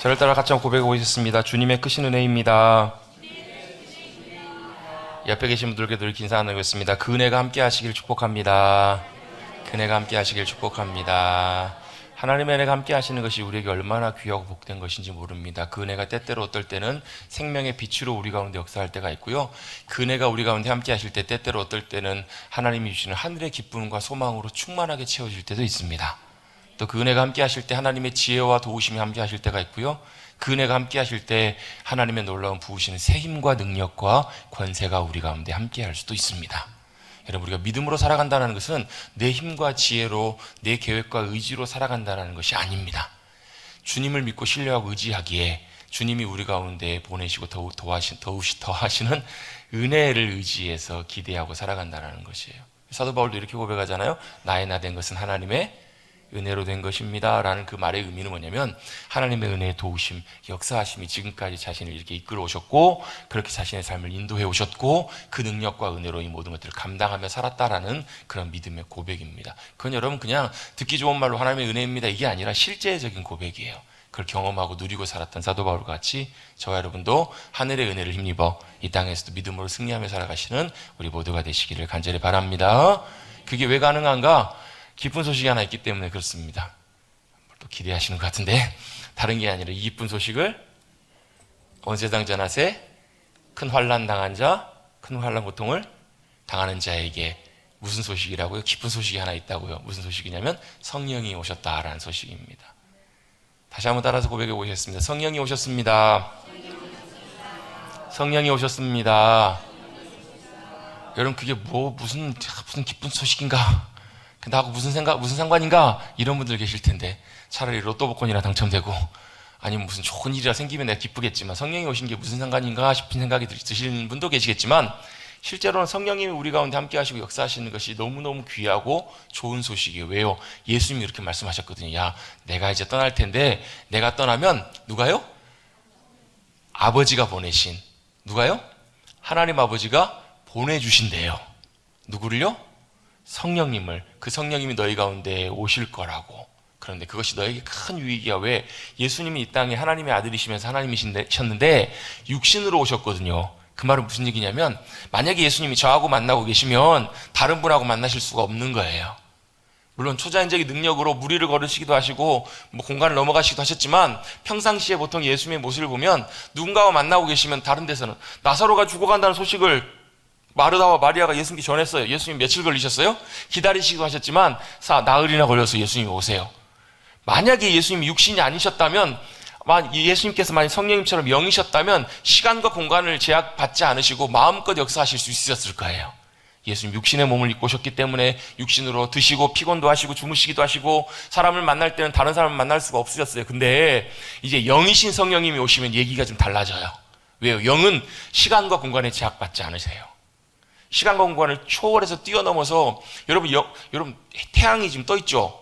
저를 따라 같이 한번 고백해 보겠습니다. 주님의 크신 은혜입니다. 옆에 계신 분들께 늘 인사 나누겠습니다. 그 은혜가 함께 하시길 축복합니다. 그 은혜가 함께 하시길 축복합니다. 하나님의 은혜가 함께 하시는 것이 우리에게 얼마나 귀하고 복된 것인지 모릅니다. 그 은혜가 때때로 어떨 때는 생명의 빛으로 우리 가운데 역사할 때가 있고요. 그 은혜가 우리 가운데 함께 하실 때 때때로 어떨 때는 하나님이 주시는 하늘의 기쁨과 소망으로 충만하게 채워질 때도 있습니다. 또 그 은혜가 함께 하실 때 하나님의 지혜와 도우심이 함께 하실 때가 있고요. 그 은혜가 함께 하실 때 하나님의 놀라운 부으시는 새 힘과 능력과 권세가 우리 가운데 함께 할 수도 있습니다. 여러분, 우리가 믿음으로 살아간다는 것은 내 힘과 지혜로 내 계획과 의지로 살아간다는 것이 아닙니다. 주님을 믿고 신뢰하고 의지하기에 주님이 우리 가운데 보내시고 더하시는 은혜를 의지해서 기대하고 살아간다는 것이에요. 사도 바울도 이렇게 고백하잖아요. 나의 나 된 것은 하나님의 은혜로 된 것입니다 라는 그 말의 의미는 뭐냐면, 하나님의 은혜의 도우심, 역사하심이 지금까지 자신을 이렇게 이끌어 오셨고, 그렇게 자신의 삶을 인도해 오셨고, 그 능력과 은혜로 이 모든 것들을 감당하며 살았다라는 그런 믿음의 고백입니다. 그건 여러분 그냥 듣기 좋은 말로 하나님의 은혜입니다 이게 아니라 실제적인 고백이에요. 그걸 경험하고 누리고 살았던 사도 바울과 같이 저와 여러분도 하늘의 은혜를 힘입어 이 땅에서도 믿음으로 승리하며 살아가시는 우리 모두가 되시기를 간절히 바랍니다. 그게 왜 가능한가? 기쁜 소식이 하나 있기 때문에 그렇습니다. 또 기대하시는 것 같은데, 다른 게 아니라 이 기쁜 소식을 온 세상 전하세 큰 환난 당한 자, 큰 환난 고통을 당하는 자에게 무슨 소식이라고요? 기쁜 소식이 하나 있다고요. 무슨 소식이냐면 성령이 오셨다라는 소식입니다. 다시 한번 따라서 고백해 보겠습니다. 성령이 오셨습니다. 성령이 오셨습니다. 여러분, 그게 무슨 기쁜 소식인가? 나하고 무슨 상관인가? 이런 분들 계실 텐데, 차라리 로또 복권이나 당첨되고 아니면 무슨 좋은 일이라 생기면 내가 기쁘겠지만 성령이 오신 게 무슨 상관인가 싶은 생각이 드시는 분도 계시겠지만, 실제로는 성령님이 우리 가운데 함께 하시고 역사하시는 것이 너무너무 귀하고 좋은 소식이에요. 왜요? 예수님이 이렇게 말씀하셨거든요. 야, 내가 이제 떠날 텐데 내가 떠나면 누가요? 아버지가 보내신, 누가요? 하나님 아버지가 보내주신대요. 누구를요? 성령님을. 그 성령님이 너희 가운데 오실 거라고. 그런데 그것이 너에게 큰 유익이야. 왜? 예수님이 이 땅에 하나님의 아들이시면서 하나님이셨는데 육신으로 오셨거든요. 그 말은 무슨 얘기냐면, 만약에 예수님이 저하고 만나고 계시면 다른 분하고 만나실 수가 없는 거예요. 물론 초자연적인 능력으로 무리를 걸으시기도 하시고 공간을 넘어가시기도 하셨지만, 평상시에 보통 예수님의 모습을 보면 누군가와 만나고 계시면 다른 데서는 나사로가 죽어간다는 소식을 마르다와 마리아가 예수님께 전했어요. 예수님 며칠 걸리셨어요? 기다리시기도 하셨지만 나흘이나 걸려서 예수님이 오세요. 만약에 예수님이 육신이 아니셨다면, 예수님께서 만약 성령님처럼 영이셨다면 시간과 공간을 제약받지 않으시고 마음껏 역사하실 수 있었을 거예요. 예수님 육신의 몸을 입고 오셨기 때문에 육신으로 드시고 피곤도 하시고 주무시기도 하시고 사람을 만날 때는 다른 사람을 만날 수가 없으셨어요. 근데 이제 영이신 성령님이 오시면 얘기가 좀 달라져요. 왜요? 영은 시간과 공간에 제약받지 않으세요. 시간과 공간을 초월해서 뛰어넘어서, 여러분 태양이 지금 떠 있죠?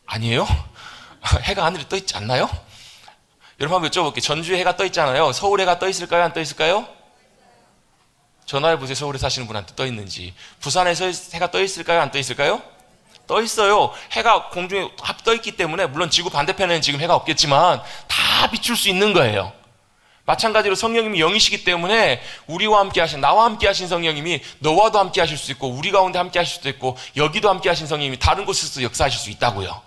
아니에요? 해가 하늘에 떠 있지 않나요? 여러분 한번 여쭤볼게요. 전주에 해가 떠 있잖아요. 서울에 해가 떠 있을까요? 안 떠 있을까요? 전화해 보세요. 서울에 사시는 분한테 떠 있는지. 부산에서 해가 떠 있을까요? 안 떠 있을까요? 떠 있어요. 해가 공중에 떠 있기 때문에, 물론 지구 반대편에는 지금 해가 없겠지만 다 비출 수 있는 거예요. 마찬가지로 성령님이 영이시기 때문에 우리와 함께 하신, 나와 함께 하신 성령님이 너와도 함께 하실 수 있고, 우리 가운데 함께 하실 수도 있고, 여기도 함께 하신 성령님이 다른 곳에서도 역사하실 수 있다고요.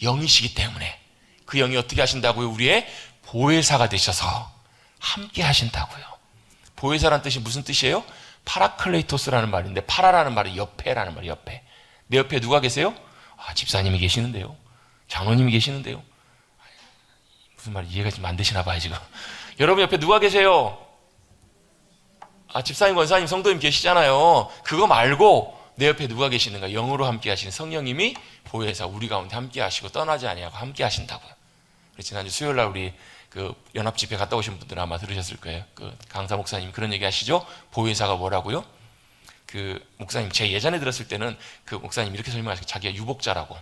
영이시기 때문에. 그 영이 어떻게 하신다고요? 우리의 보혜사가 되셔서 함께 하신다고요. 보혜사라는 뜻이 무슨 뜻이에요? 파라클레이토스라는 말인데, 파라라는 말은 옆에라는 말이에요. 옆에. 내 옆에 누가 계세요? 집사님이 계시는데요. 장로님이 계시는데요. 무슨 말이 이해가 좀 안 되시나 봐요 지금. 여러분 옆에 누가 계세요? 집사님, 권사님, 성도님 계시잖아요. 그거 말고 내 옆에 누가 계시는가? 영으로 함께 하시는 성령님이 보혜사, 우리 가운데 함께 하시고 떠나지 아니하고 함께 하신다고요. 지난주 수요일날 우리 그 연합집회 갔다 오신 분들은 아마 들으셨을 거예요. 그 강사 목사님 그런 얘기 하시죠? 보혜사가 뭐라고요? 그 목사님, 제 예전에 들었을 때는 그 목사님 이렇게 설명하시고, 자기가 유복자라고.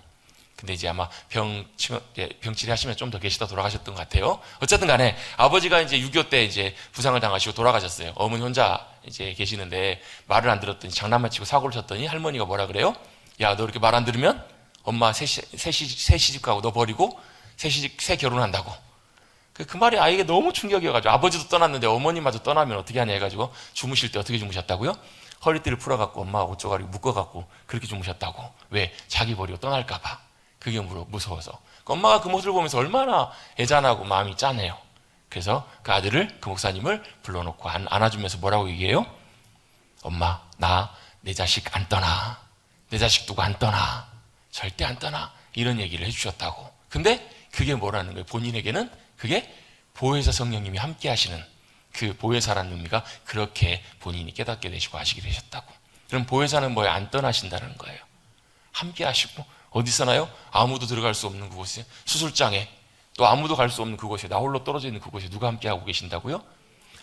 근데 이제 아마 병치레 하시면 좀 더 계시다 돌아가셨던 것 같아요. 어쨌든 간에 아버지가 이제 6.25 때 이제 부상을 당하시고 돌아가셨어요. 어머니 혼자 이제 계시는데 말을 안 들었더니 장난만 치고 사고를 쳤더니 할머니가 뭐라 그래요? 야, 너 이렇게 말 안 들으면 엄마 새 시집 가고 너 버리고 새 결혼한다고. 그 말이 아이에게 너무 충격이어가지고 아버지도 떠났는데 어머니마저 떠나면 어떻게 하냐 해가지고 주무실 때 어떻게 주무셨다고요? 허리띠를 풀어갖고 엄마가 옷조가리 묶어갖고 그렇게 주무셨다고. 왜? 자기 버리고 떠날까봐. 그게 무서워서. 엄마가 그 모습을 보면서 얼마나 애잔하고 마음이 짠해요. 그래서 그 아들을, 그 목사님을 불러놓고 안아주면서 뭐라고 얘기해요? 엄마, 나 내 자식 안 떠나. 내 자식 두고 안 떠나. 절대 안 떠나. 이런 얘기를 해주셨다고. 근데 그게 뭐라는 거예요? 본인에게는 그게 보혜사 성령님이 함께 하시는, 그 보혜사라는 의미가 그렇게 본인이 깨닫게 되시고 아시게 되셨다고. 그럼 보혜사는 뭐예요? 안 떠나신다는 거예요. 함께 하시고. 어디서나요? 아무도 들어갈 수 없는 그곳에, 수술장에, 또 아무도 갈 수 없는 그곳에, 나 홀로 떨어져 있는 그곳에 누가 함께 하고 계신다고요?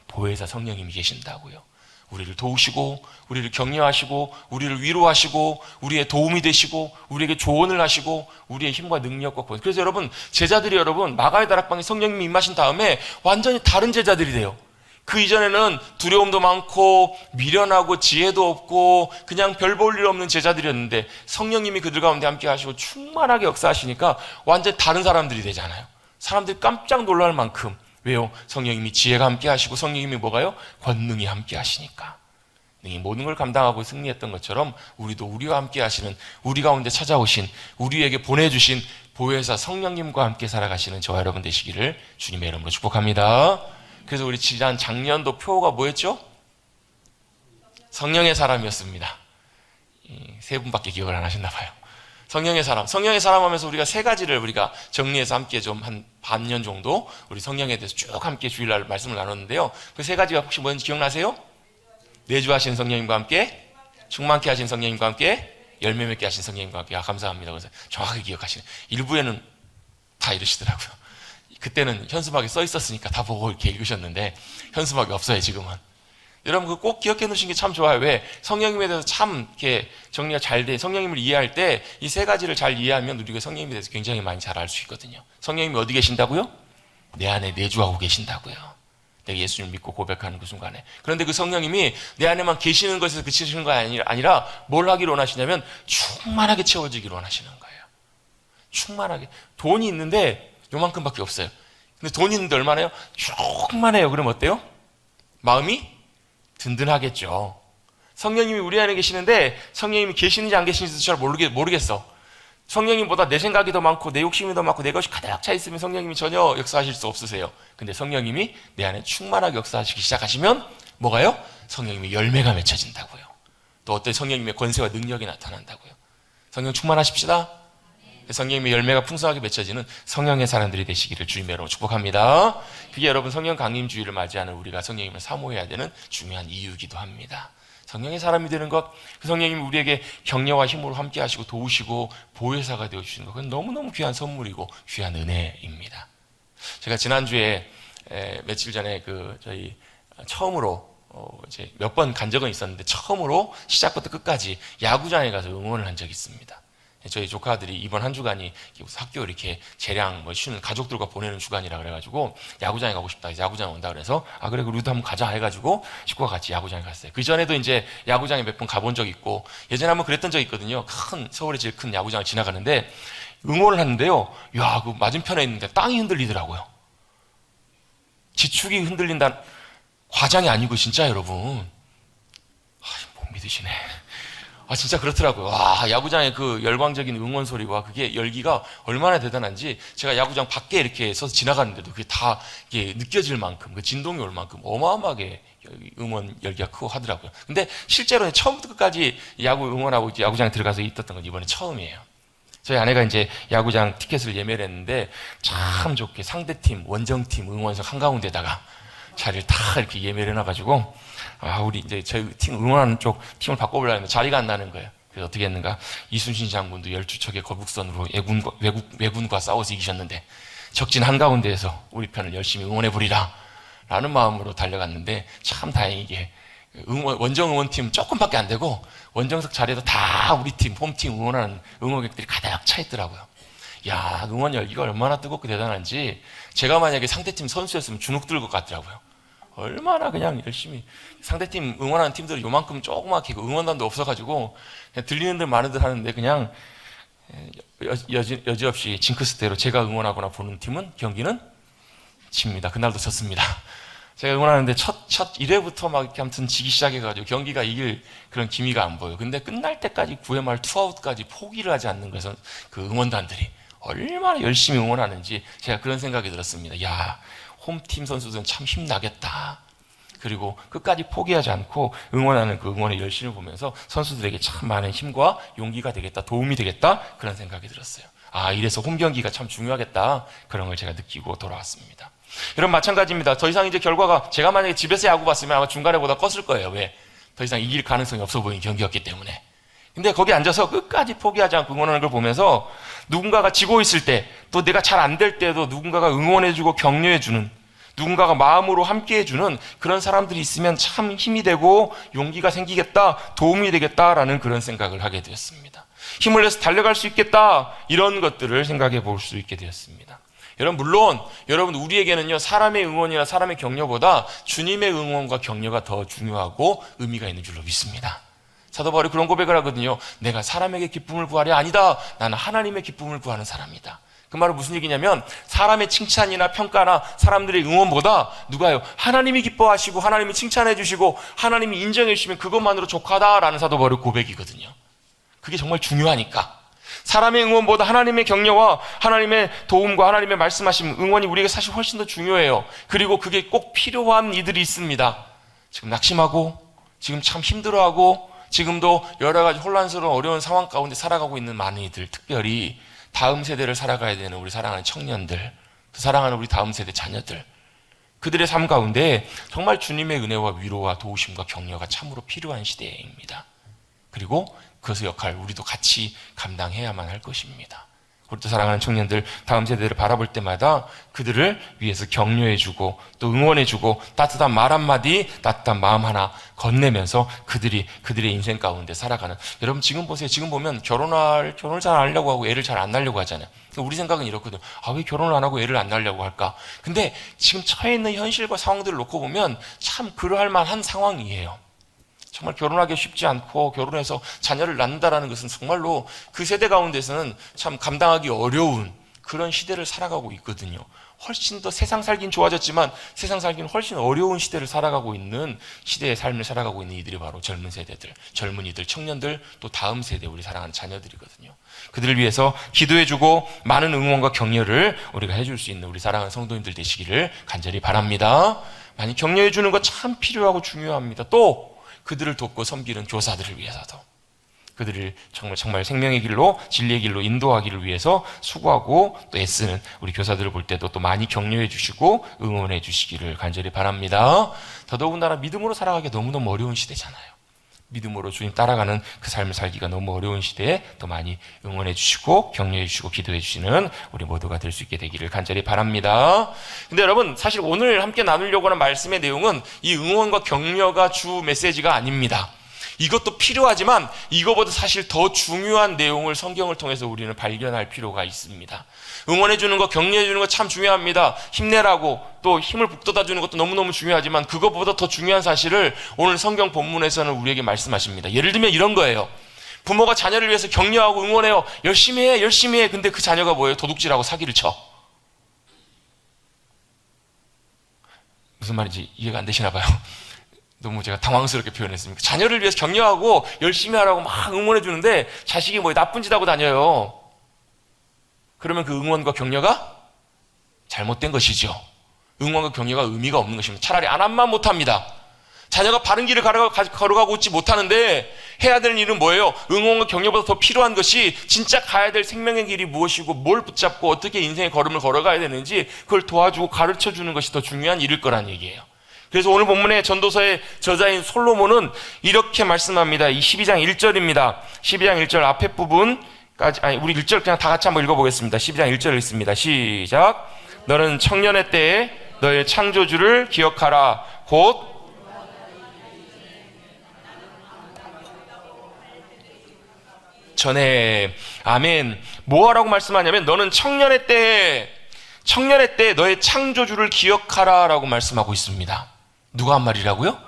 보혜사 성령님이 계신다고요. 우리를 도우시고, 우리를 격려하시고, 우리를 위로하시고, 우리의 도움이 되시고, 우리에게 조언을 하시고, 우리의 힘과 능력과 보혜사. 그래서 여러분, 제자들이 여러분 마가의 다락방에 성령님이 임하신 다음에 완전히 다른 제자들이 돼요. 그 이전에는 두려움도 많고 미련하고 지혜도 없고 그냥 별 볼 일 없는 제자들이었는데 성령님이 그들 가운데 함께 하시고 충만하게 역사하시니까 완전히 다른 사람들이 되잖아요. 사람들이 깜짝 놀랄 만큼. 왜요? 성령님이 지혜가 함께 하시고 성령님이 뭐가요? 권능이 함께 하시니까. 이 모든 걸 감당하고 승리했던 것처럼 우리도 우리와 함께 하시는, 우리 가운데 찾아오신, 우리에게 보내주신 보혜사 성령님과 함께 살아가시는 저와 여러분 되시기를 주님의 이름으로 축복합니다. 그래서 우리 지난 작년도 표가 뭐였죠? 성령의 사람이었습니다. 세 분밖에 기억을 안 하셨나 봐요. 성령의 사람 하면서 우리가 세 가지를 우리가 정리해서 함께 좀 한 반년 정도 우리 성령에 대해서 쭉 함께 주일날 말씀을 나눴는데요. 그 세 가지가 혹시 뭔지 기억나세요? 내주하신 성령님과 함께, 충만케 하신 성령님과 함께, 열매 맺게 하신 성령님과 함께. 감사합니다. 그래서 정확하게 기억하시네. 일부에는 다 이러시더라고요. 그때는 현수막에 써 있었으니까 다 보고 이렇게 읽으셨는데 현수막이 없어요 지금은. 여러분 그거 꼭 기억해 놓으신 게 참 좋아요. 왜? 성령님에 대해서 참 이렇게 정리가 잘 돼. 성령님을 이해할 때 이 세 가지를 잘 이해하면 우리가 성령님에 대해서 굉장히 많이 잘 알 수 있거든요. 성령님이 어디 계신다고요? 내 안에 내주하고 계신다고요. 내가 예수님을 믿고 고백하는 그 순간에. 그런데 그 성령님이 내 안에만 계시는 것에서 그치시는 거 아니라 뭘 하기를 원하시냐면 충만하게 채워지기를 원하시는 거예요. 충만하게. 돈이 있는데 요만큼밖에 없어요. 근데 돈이 있는데 얼마나요? 조금만해요. 그럼 어때요? 마음이 든든하겠죠. 성령님이 우리 안에 계시는데 성령님이 계시는지 안 계시는지도 잘 모르겠어. 성령님보다 내 생각이 더 많고 내 욕심이 더 많고 내 것이 가득 차 있으면 성령님이 전혀 역사하실 수 없으세요. 근데 성령님이 내 안에 충만하게 역사하시기 시작하시면 뭐가요? 성령님의 열매가 맺혀진다고요. 또 어떤 성령님의 권세와 능력이 나타난다고요. 성령 충만하십시다. 성령님의 열매가 풍성하게 맺혀지는 성령의 사람들이 되시기를 주님의 이름으로 축복합니다. 그게 여러분 성령 강림주의를 맞이하는 우리가 성령님을 사모해야 되는 중요한 이유이기도 합니다. 성령의 사람이 되는 것, 그 성령님이 우리에게 격려와 힘으로 함께 하시고 도우시고 보혜사가 되어주시는 것, 그건 너무너무 귀한 선물이고 귀한 은혜입니다. 제가 지난주에 며칠 전에 저희 처음으로 이제 몇 번 간 적은 있었는데 처음으로 시작부터 끝까지 야구장에 가서 응원을 한 적이 있습니다. 저희 조카들이 이번 한 주간이 학교 이렇게 재량 쉬는 가족들과 보내는 주간이라 그래가지고 야구장에 가고 싶다. 야구장 온다 그래서 그래 우리도 한번 가자 해가지고 식구와 같이 야구장에 갔어요. 그 전에도 이제 야구장에 몇 번 가본 적 있고 예전에 한번 그랬던 적이 있거든요. 서울의 제일 큰 야구장을 지나가는데 응원을 하는데요. 야, 그 맞은편에 있는데 땅이 흔들리더라고요. 지축이 흔들린다. 과장이 아니고 진짜 여러분. 못 믿으시네. 진짜 그렇더라고요. 와, 야구장의 그 열광적인 응원 소리와 그게 열기가 얼마나 대단한지 제가 야구장 밖에 이렇게 서서 지나가는데도 그게 다 이게 느껴질 만큼, 그 진동이 올 만큼 어마어마하게 응원 열기가 크고 하더라고요. 근데 실제로는 처음부터 끝까지 야구 응원하고 야구장에 들어가서 있었던 건 이번에 처음이에요. 저희 아내가 이제 야구장 티켓을 예매를 했는데 참 좋게 상대팀, 원정팀 응원석 한가운데다가 자리를 다 이렇게 예매를 해놔가지고 우리 이제 저희 팀 응원하는 쪽 팀을 바꿔보려는데 자리가 안 나는 거예요. 그래서 어떻게 했는가? 이순신 장군도 12척의 거북선으로 왜군과 싸워서 이기셨는데 적진 한가운데에서 우리 편을 열심히 응원해보리라 라는 마음으로 달려갔는데 참 다행이게 원정 응원팀 조금밖에 안 되고 원정석 자리에도 다 우리 팀, 홈팀 응원하는 응원객들이 가득 차 있더라고요. 야, 응원 열기가 얼마나 뜨겁고 대단한지 제가 만약에 상대팀 선수였으면 주눅 들 것 같더라고요. 얼마나 그냥 열심히 상대팀 응원하는 팀들은 요만큼 조그맣게 응원단도 없어가지고 그냥 들리는 들 많은 들 하는데 그냥 여지없이 징크스대로 제가 응원하거나 보는 팀은 경기는 집니다. 그날도 졌습니다. 제가 응원하는데 첫 1회부터 막 이렇게 아무튼 지기 시작해가지고 경기가 이길 그런 기미가 안 보여요. 근데 끝날 때까지 9회 말 투아웃까지 포기를 하지 않는 것은 그 응원단들이 얼마나 열심히 응원하는지 제가 그런 생각이 들었습니다. 야, 홈팀 선수들은 참 힘나겠다. 그리고 끝까지 포기하지 않고 응원하는 그 응원의 열심을 보면서 선수들에게 참 많은 힘과 용기가 되겠다, 도움이 되겠다, 그런 생각이 들었어요. 아, 이래서 홈 경기가 참 중요하겠다, 그런 걸 제가 느끼고 돌아왔습니다. 여러분, 마찬가지입니다. 더 이상 이제 결과가, 제가 만약에 집에서 야구 봤으면 아마 중간에 보다 껐을 거예요. 왜? 더 이상 이길 가능성이 없어 보이는 경기였기 때문에. 근데 거기 앉아서 끝까지 포기하지 않고 응원하는 걸 보면서 누군가가 지고 있을 때, 또 내가 잘 안 될 때도 누군가가 응원해주고 격려해주는, 누군가가 마음으로 함께해주는 그런 사람들이 있으면 참 힘이 되고 용기가 생기겠다, 도움이 되겠다라는 그런 생각을 하게 되었습니다. 힘을 내서 달려갈 수 있겠다, 이런 것들을 생각해 볼 수 있게 되었습니다. 여러분, 물론 여러분, 우리에게는요, 사람의 응원이나 사람의 격려보다 주님의 응원과 격려가 더 중요하고 의미가 있는 줄로 믿습니다. 사도 바울이 그런 고백을 하거든요. 내가 사람에게 기쁨을 구하려 아니다, 나는 하나님의 기쁨을 구하는 사람이다. 그 말은 무슨 얘기냐면, 사람의 칭찬이나 평가나 사람들의 응원보다 누가요? 하나님이 기뻐하시고 하나님이 칭찬해 주시고 하나님이 인정해 주시면 그것만으로 족하다라는 사도 바울의 고백이거든요. 그게 정말 중요하니까. 사람의 응원보다 하나님의 격려와 하나님의 도움과 하나님의 말씀하심, 응원이 우리에게 사실 훨씬 더 중요해요. 그리고 그게 꼭 필요한 이들이 있습니다. 지금 낙심하고, 지금 참 힘들어하고, 지금도 여러 가지 혼란스러운 어려운 상황 가운데 살아가고 있는 많은 이들, 특별히 다음 세대를 살아가야 되는 우리 사랑하는 청년들, 사랑하는 우리 다음 세대 자녀들, 그들의 삶 가운데 정말 주님의 은혜와 위로와 도우심과 격려가 참으로 필요한 시대입니다. 그리고 그것의 역할, 우리도 같이 감당해야만 할 것입니다. 우리 또 사랑하는 청년들, 다음 세대를 바라볼 때마다 그들을 위해서 격려해주고 또 응원해주고 따뜻한 말 한마디, 따뜻한 마음 하나 건네면서 그들의 인생 가운데 살아가는. 여러분, 지금 보세요. 지금 보면 결혼을 잘 안 하려고 하고 애를 잘 안 낳으려고 하잖아요. 우리 생각은 이렇거든요. 아, 왜 결혼을 안 하고 애를 안 낳으려고 할까? 근데 지금 처해 있는 현실과 상황들을 놓고 보면 참 그러할 만한 상황이에요. 정말 결혼하기 쉽지 않고 결혼해서 자녀를 낳는다라는 것은 정말로 그 세대 가운데서는 참 감당하기 어려운 그런 시대를 살아가고 있거든요. 훨씬 더 세상 살긴 좋아졌지만 세상 살기는 훨씬 어려운 시대를 살아가고 있는, 시대의 삶을 살아가고 있는 이들이 바로 젊은 세대들, 젊은이들, 청년들, 또 다음 세대 우리 사랑하는 자녀들이거든요. 그들을 위해서 기도해주고 많은 응원과 격려를 우리가 해줄 수 있는 우리 사랑하는 성도님들 되시기를 간절히 바랍니다. 많이 격려해주는 거 참 필요하고 중요합니다. 또 그들을 돕고 섬기는 교사들을 위해서도, 그들을 정말 생명의 길로, 진리의 길로 인도하기를 위해서 수고하고 또 애쓰는 우리 교사들을 볼 때도 또 많이 격려해 주시고 응원해 주시기를 간절히 바랍니다. 더더군다나 믿음으로 살아가기 너무너무 어려운 시대잖아요. 믿음으로 주님 따라가는 그 삶을 살기가 너무 어려운 시대에 또 많이 응원해 주시고 격려해 주시고 기도해 주시는 우리 모두가 될 수 있게 되기를 간절히 바랍니다. 근데 여러분, 사실 오늘 함께 나누려고 하는 말씀의 내용은 이 응원과 격려가 주 메시지가 아닙니다. 이것도 필요하지만 이거보다 사실 더 중요한 내용을 성경을 통해서 우리는 발견할 필요가 있습니다. 응원해주는 거, 격려해주는 거 참 중요합니다. 힘내라고 또 힘을 북돋아주는 것도 너무너무 중요하지만 그것보다 더 중요한 사실을 오늘 성경 본문에서는 우리에게 말씀하십니다. 예를 들면 이런 거예요. 부모가 자녀를 위해서 격려하고 응원해요. 열심히 해, 열심히 해. 근데 그 자녀가 뭐예요? 도둑질하고 사기를 쳐. 무슨 말인지 이해가 안 되시나 봐요. 너무 제가 당황스럽게 표현했습니다. 자녀를 위해서 격려하고 열심히 하라고 막 응원해 주는데 자식이 뭐 나쁜 짓 하고 다녀요. 그러면 그 응원과 격려가 잘못된 것이죠. 응원과 격려가 의미가 없는 것입니다. 차라리 안 하면 못합니다. 자녀가 바른 길을 걸어가고 있지 못하는데 해야 될 일은 뭐예요? 응원과 격려보다 더 필요한 것이 진짜 가야 될 생명의 길이 무엇이고 뭘 붙잡고 어떻게 인생의 걸음을 걸어가야 되는지 그걸 도와주고 가르쳐주는 것이 더 중요한 일일 거란 얘기예요. 그래서 오늘 본문의 전도서의 저자인 솔로몬은 이렇게 말씀합니다. 이 12장 1절입니다. 12장 1절 앞에 부분까지, 우리 1절 그냥 다 같이 한번 읽어보겠습니다. 12장 1절 읽습니다. 시작. 너는 청년의 때에 너의 창조주를 기억하라. 곧 전에. 아멘. 뭐하라고 말씀하냐면 너는 청년의 때에 너의 창조주를 기억하라 라고 말씀하고 있습니다. 누가 한 말이라고요?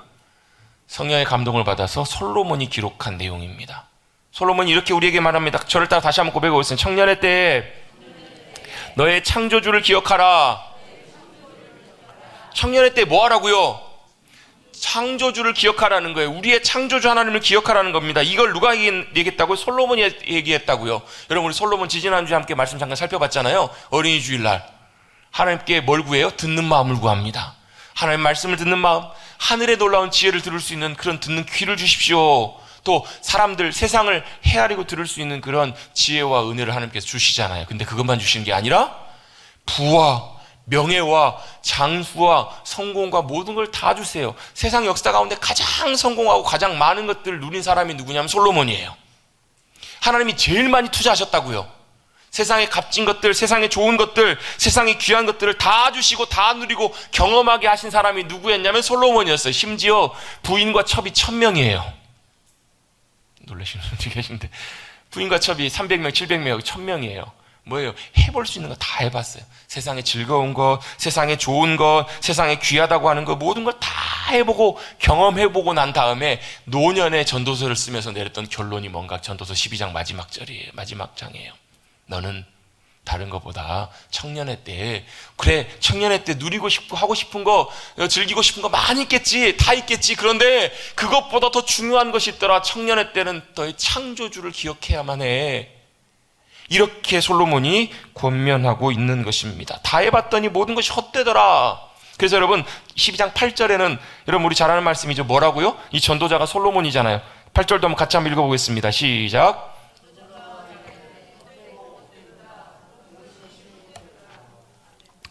성령의 감동을 받아서 솔로몬이 기록한 내용입니다. 솔로몬이 이렇게 우리에게 말합니다. 저를 따라 다시 한번 고백하고 있습니다. 청년의 때에 너의 창조주를 기억하라. 청년의 때 뭐 하라고요? 창조주를 기억하라는 거예요. 우리의 창조주 하나님을 기억하라는 겁니다. 이걸 누가 얘기했다고요? 솔로몬이 얘기했다고요. 여러분, 우리 솔로몬 지지난주에 함께 말씀 잠깐 살펴봤잖아요. 어린이 주일날 하나님께 뭘 구해요? 듣는 마음을 구합니다. 하나님 말씀을 듣는 마음, 하늘의 놀라운 지혜를 들을 수 있는 그런 듣는 귀를 주십시오. 또 사람들, 세상을 헤아리고 들을 수 있는 그런 지혜와 은혜를 하나님께서 주시잖아요. 근데 그것만 주시는 게 아니라 부와 명예와 장수와 성공과 모든 걸 다 주세요. 세상 역사 가운데 가장 성공하고 가장 많은 것들을 누린 사람이 누구냐면 솔로몬이에요. 하나님이 제일 많이 투자하셨다고요. 세상에 값진 것들, 세상에 좋은 것들, 세상에 귀한 것들을 다 주시고 다 누리고 경험하게 하신 사람이 누구였냐면 솔로몬이었어요. 심지어 부인과 첩이 1000명이에요. 놀라시는 분들이 계신데, 부인과 첩이 300명, 700명, 1000명이에요. 뭐예요? 해볼 수 있는 거 다 해봤어요. 세상에 즐거운 것, 세상에 좋은 것, 세상에 귀하다고 하는 것, 모든 걸 다 해보고 경험해보고 난 다음에 노년의 전도서를 쓰면서 내렸던 결론이 뭔가? 전도서 12장 마지막 절이에요. 마지막 장이에요. 너는 다른 것보다 청년의 때에, 그래, 청년의 때 누리고 싶고 하고 싶은 거, 즐기고 싶은 거 많이 있겠지, 다 있겠지. 그런데 그것보다 더 중요한 것이 있더라. 청년의 때는 너의 창조주를 기억해야만 해. 이렇게 솔로몬이 권면하고 있는 것입니다. 다 해봤더니 모든 것이 헛되더라. 그래서 여러분 12장 8절에는 여러분 우리 잘 아는 말씀이죠. 뭐라고요? 이 전도자가 솔로몬이잖아요. 8절도 한번 같이 한번 읽어보겠습니다. 시작.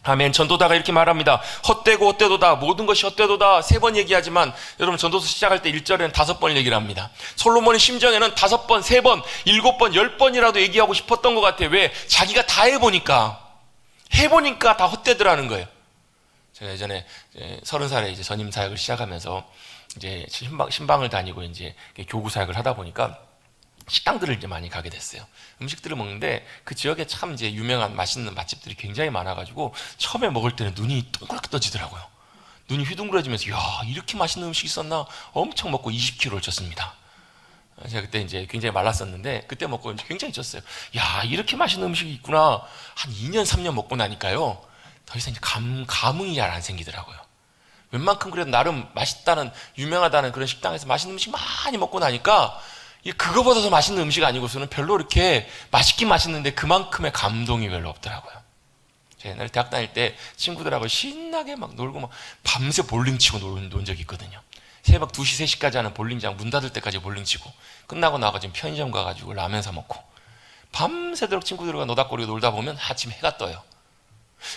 아멘. 전도다가 이렇게 말합니다. 헛되고 헛되도다. 모든 것이 헛되도다. 3번 얘기하지만 여러분 전도서 시작할 때 1절에는 5번 얘기를 합니다. 솔로몬의 심정에는 5번, 3번, 7번, 10번이라도 얘기하고 싶었던 것 같아요. 왜? 자기가 다 해보니까 다 헛되더라는 거예요. 제가 예전에 30살에 이제 전임 사역을 시작하면서 이제 신방을 다니고 이제 교구 사역을 하다 보니까 식당들을 이제 많이 가게 됐어요. 음식들을 먹는데 그 지역에 참 이제 유명한 맛있는 맛집들이 굉장히 많아가지고 처음에 먹을 때는 눈이 동그랗게 떠지더라고요. 눈이 휘둥그레지면서 야, 이렇게 맛있는 음식이 있었나? 엄청 먹고 20kg를 쪘습니다. 제가 그때 이제 굉장히 말랐었는데 그때 먹고 굉장히 쪘어요. 야, 이렇게 맛있는 음식이 있구나. 한 2년 3년 먹고 나니까요, 더 이상 이제 감흥이 잘 안 생기더라고요. 웬만큼 그래도 나름 맛있다는, 유명하다는 그런 식당에서 맛있는 음식 많이 먹고 나니까 그거보다 더 맛있는 음식 아니고서는 별로 이렇게 맛있긴 맛있는데 그만큼의 감동이 별로 없더라고요. 제가 옛날에 대학 다닐 때 친구들하고 신나게 막 놀고 막 밤새 볼링 치고 논 적이 있거든요. 새벽 2시, 3시까지 하는 볼링장 문 닫을 때까지 볼링 치고 끝나고 나가지고 편의점 가가지고 라면 사 먹고 밤새도록 친구들과 노닥거리고 놀다 보면 아침 해가 떠요.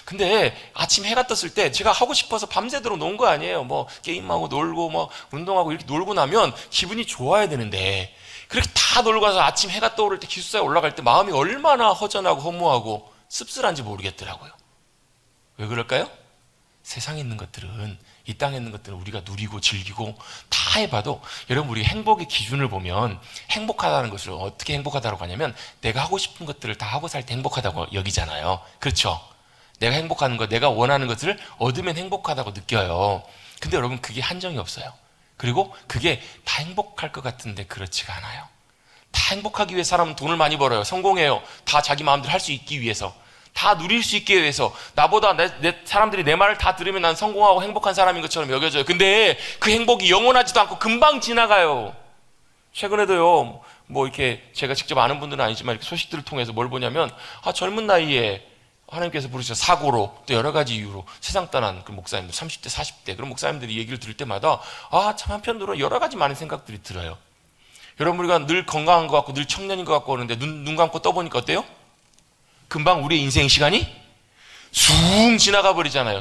근데 아침 해가 떴을 때 제가 하고 싶어서 밤새도록 논 거 아니에요. 뭐 게임하고 놀고 뭐 운동하고 이렇게 놀고 나면 기분이 좋아야 되는데 그렇게 다 놀고 와서 아침 해가 떠오를 때 기숙사에 올라갈 때 마음이 얼마나 허전하고 허무하고 씁쓸한지 모르겠더라고요. 왜 그럴까요? 세상에 있는 것들은, 이 땅에 있는 것들은 우리가 누리고 즐기고 다 해봐도, 여러분 우리 행복의 기준을 보면 행복하다는 것을 어떻게 행복하다고 하냐면 내가 하고 싶은 것들을 다 하고 살 때 행복하다고 여기잖아요. 그렇죠? 내가 행복하는 것, 내가 원하는 것을 얻으면 행복하다고 느껴요. 근데 여러분 그게 한정이 없어요. 그리고 그게 다 행복할 것 같은데 그렇지가 않아요. 다 행복하기 위해 사람은 돈을 많이 벌어요. 성공해요. 다 자기 마음대로 할 수 있기 위해서, 다 누릴 수 있기 위해서. 나보다 사람들이 내 말을 다 들으면 난 성공하고 행복한 사람인 것처럼 여겨져요. 근데 그 행복이 영원하지도 않고 금방 지나가요. 최근에도요, 뭐 이렇게 제가 직접 아는 분들은 아니지만 이렇게 소식들을 통해서 뭘 보냐면, 젊은 나이에 하나님께서 부르셔서 사고로 또 여러 가지 이유로 세상 떠난 그 목사님들, 30대, 40대 그런 목사님들이 얘기를 들을 때마다 참 한편으로 여러 가지 많은 생각들이 들어요. 여러분 우리가 늘 건강한 것 같고 늘 청년인 것 같고 그러는데 눈 감고 떠보니까 어때요? 금방 우리의 인생 시간이 쑥 지나가 버리잖아요.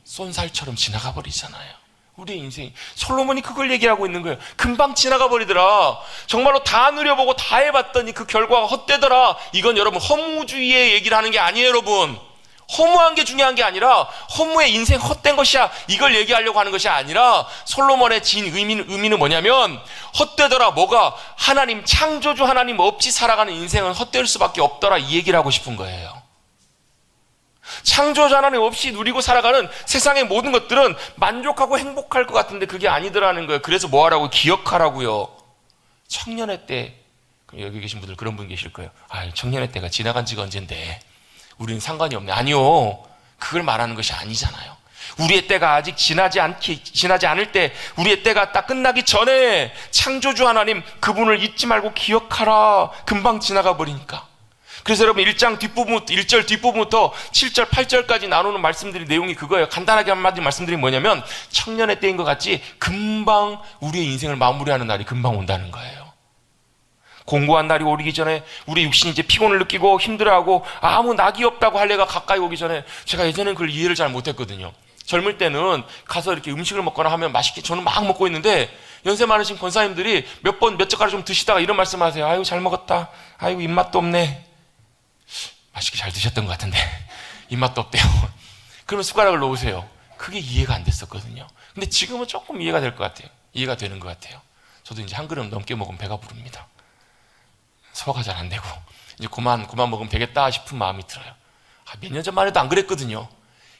쏜살처럼 지나가 버리잖아요. 우리의 인생이. 솔로몬이 그걸 얘기하고 있는 거예요. 금방 지나가 버리더라. 정말로 다 누려보고 다 해봤더니 그 결과가 헛되더라. 이건 여러분 허무주의의 얘기를 하는 게 아니에요. 여러분 허무한 게 중요한 게 아니라 허무의 인생 헛된 것이야, 이걸 얘기하려고 하는 것이 아니라 솔로몬의 진 의미는 뭐냐면 헛되더라. 뭐가? 하나님, 창조주 하나님 없이 살아가는 인생은 헛될 수밖에 없더라, 이 얘기를 하고 싶은 거예요. 창조주 하나님 없이 누리고 살아가는 세상의 모든 것들은 만족하고 행복할 것 같은데 그게 아니더라는 거예요. 그래서 뭐 하라고? 기억하라고요. 청년의 때, 여기 계신 분들 그런 분 계실 거예요. 청년의 때가 지나간 지가 언젠데 우리는 상관이 없네. 아니요, 그걸 말하는 것이 아니잖아요. 우리의 때가 아직 지나지 않을 때, 우리의 때가 딱 끝나기 전에 창조주 하나님 그분을 잊지 말고 기억하라. 금방 지나가 버리니까. 그래서 여러분 1절 뒷부분부터 7절 8절까지 나누는 말씀들이 내용이 그거예요. 간단하게 한마디 말씀드리면 뭐냐면 청년의 때인 것 같이 금방 우리의 인생을 마무리하는 날이 금방 온다는 거예요. 공고한 날이 오기 전에 우리 육신이 이제 피곤을 느끼고 힘들어하고 아무 낙이 없다고 할 때가 가까이 오기 전에, 제가 예전에는 그걸 이해를 잘 못했거든요. 젊을 때는 가서 이렇게 음식을 먹거나 하면 맛있게 저는 막 먹고 있는데, 연세 많으신 권사님들이 몇 젓가락 좀 드시다가 이런 말씀 하세요. 아이고 잘 먹었다. 아이고 입맛도 없네. 맛있게 잘 드셨던 것 같은데 입맛도 없대요. 그러면 숟가락을 놓으세요. 그게 이해가 안 됐었거든요. 근데 지금은 조금 이해가 될 것 같아요. 이해가 되는 것 같아요. 저도 이제 한 그릇 넘게 먹으면 배가 부릅니다. 소화가 잘 안 되고 이제 그만 먹으면 되겠다 싶은 마음이 들어요. 몇 년 전만 해도 안 그랬거든요.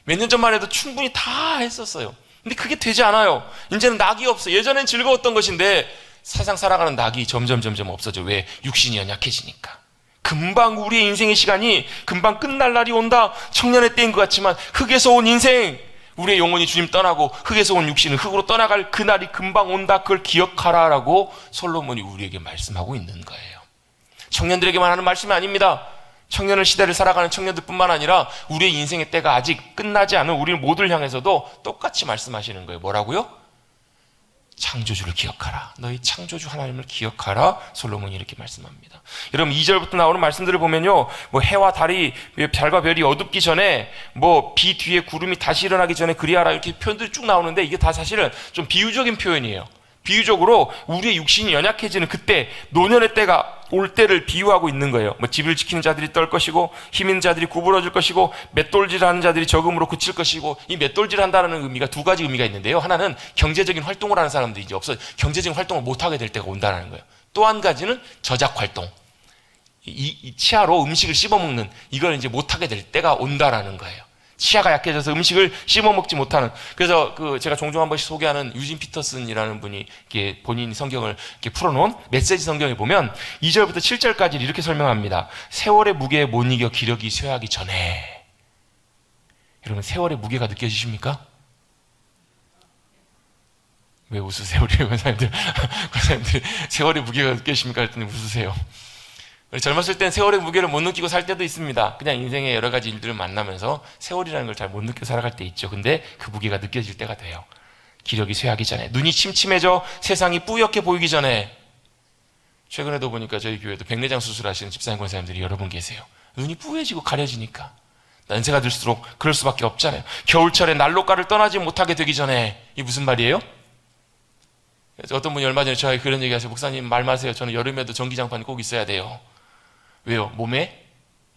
몇 년 전만 해도 충분히 다 했었어요. 근데 그게 되지 않아요. 이제는 낙이 없어. 예전엔 즐거웠던 것인데 세상 살아가는 낙이 점점 없어져. 왜? 육신이 연약해지니까. 금방 우리의 인생의 시간이 금방 끝날 날이 온다. 청년의 때인 것 같지만 흙에서 온 인생, 우리의 영혼이 주님 떠나고 흙에서 온 육신은 흙으로 떠나갈 그날이 금방 온다. 그걸 기억하라라고 솔로몬이 우리에게 말씀하고 있는 거예요. 청년들에게만 하는 말씀이 아닙니다. 청년을 시대를 살아가는 청년들뿐만 아니라 우리의 인생의 때가 아직 끝나지 않은 우리 모두를 향해서도 똑같이 말씀하시는 거예요. 뭐라고요? 창조주를 기억하라. 너희 창조주 하나님을 기억하라. 솔로몬이 이렇게 말씀합니다. 여러분 2절부터 나오는 말씀들을 보면요, 뭐 해와 달이, 달과 별이 어둡기 전에, 뭐 비 뒤에 구름이 다시 일어나기 전에 그리하라, 이렇게 표현들이 쭉 나오는데 이게 다 사실은 좀 비유적인 표현이에요. 비유적으로 우리의 육신이 연약해지는 그때, 노년의 때가 올 때를 비유하고 있는 거예요. 뭐 집을 지키는 자들이 떨 것이고 힘 있는 자들이 구부러질 것이고 맷돌질하는 자들이 적음으로 그칠 것이고. 이 맷돌질한다는 의미가 두 가지 의미가 있는데요. 하나는 경제적인 활동을 하는 사람들이 이제 없어 경제적인 활동을 못하게 될 때가 온다는 거예요. 또 한 가지는 저작 활동, 이 치아로 음식을 씹어먹는, 이걸 이제 못하게 될 때가 온다라는 거예요. 치아가 약해져서 음식을 씹어먹지 못하는. 그래서 제가 종종 한 번씩 소개하는 유진 피터슨이라는 분이 이렇게 본인 성경을 이렇게 풀어놓은 메시지 성경에 보면 2절부터 7절까지 이렇게 설명합니다. 세월의 무게에 못 이겨 기력이 쇠하기 전에. 여러분 세월의 무게가 느껴지십니까? 왜 웃으세요? 우리 권사님들이 세월의 무게가 느껴지십니까? 그랬더니 웃으세요. 젊었을 땐 세월의 무게를 못 느끼고 살 때도 있습니다. 그냥 인생의 여러 가지 일들을 만나면서 세월이라는 걸 잘 못 느껴 살아갈 때 있죠. 근데 그 무게가 느껴질 때가 돼요. 기력이 쇠하기 전에, 눈이 침침해져 세상이 뿌옇게 보이기 전에. 최근에도 보니까 저희 교회도 백내장 수술하시는 집사님 권사님들이 여러 분 계세요. 눈이 뿌얘지고 가려지니까. 연세가 들수록 그럴 수밖에 없잖아요. 겨울철에 난로가를 떠나지 못하게 되기 전에. 이게 무슨 말이에요? 어떤 분이 얼마 전에 저에게 그런 얘기 하세요. 목사님 말 마세요. 저는 여름에도 전기장판이 꼭 있어야 돼요. 왜요? 몸에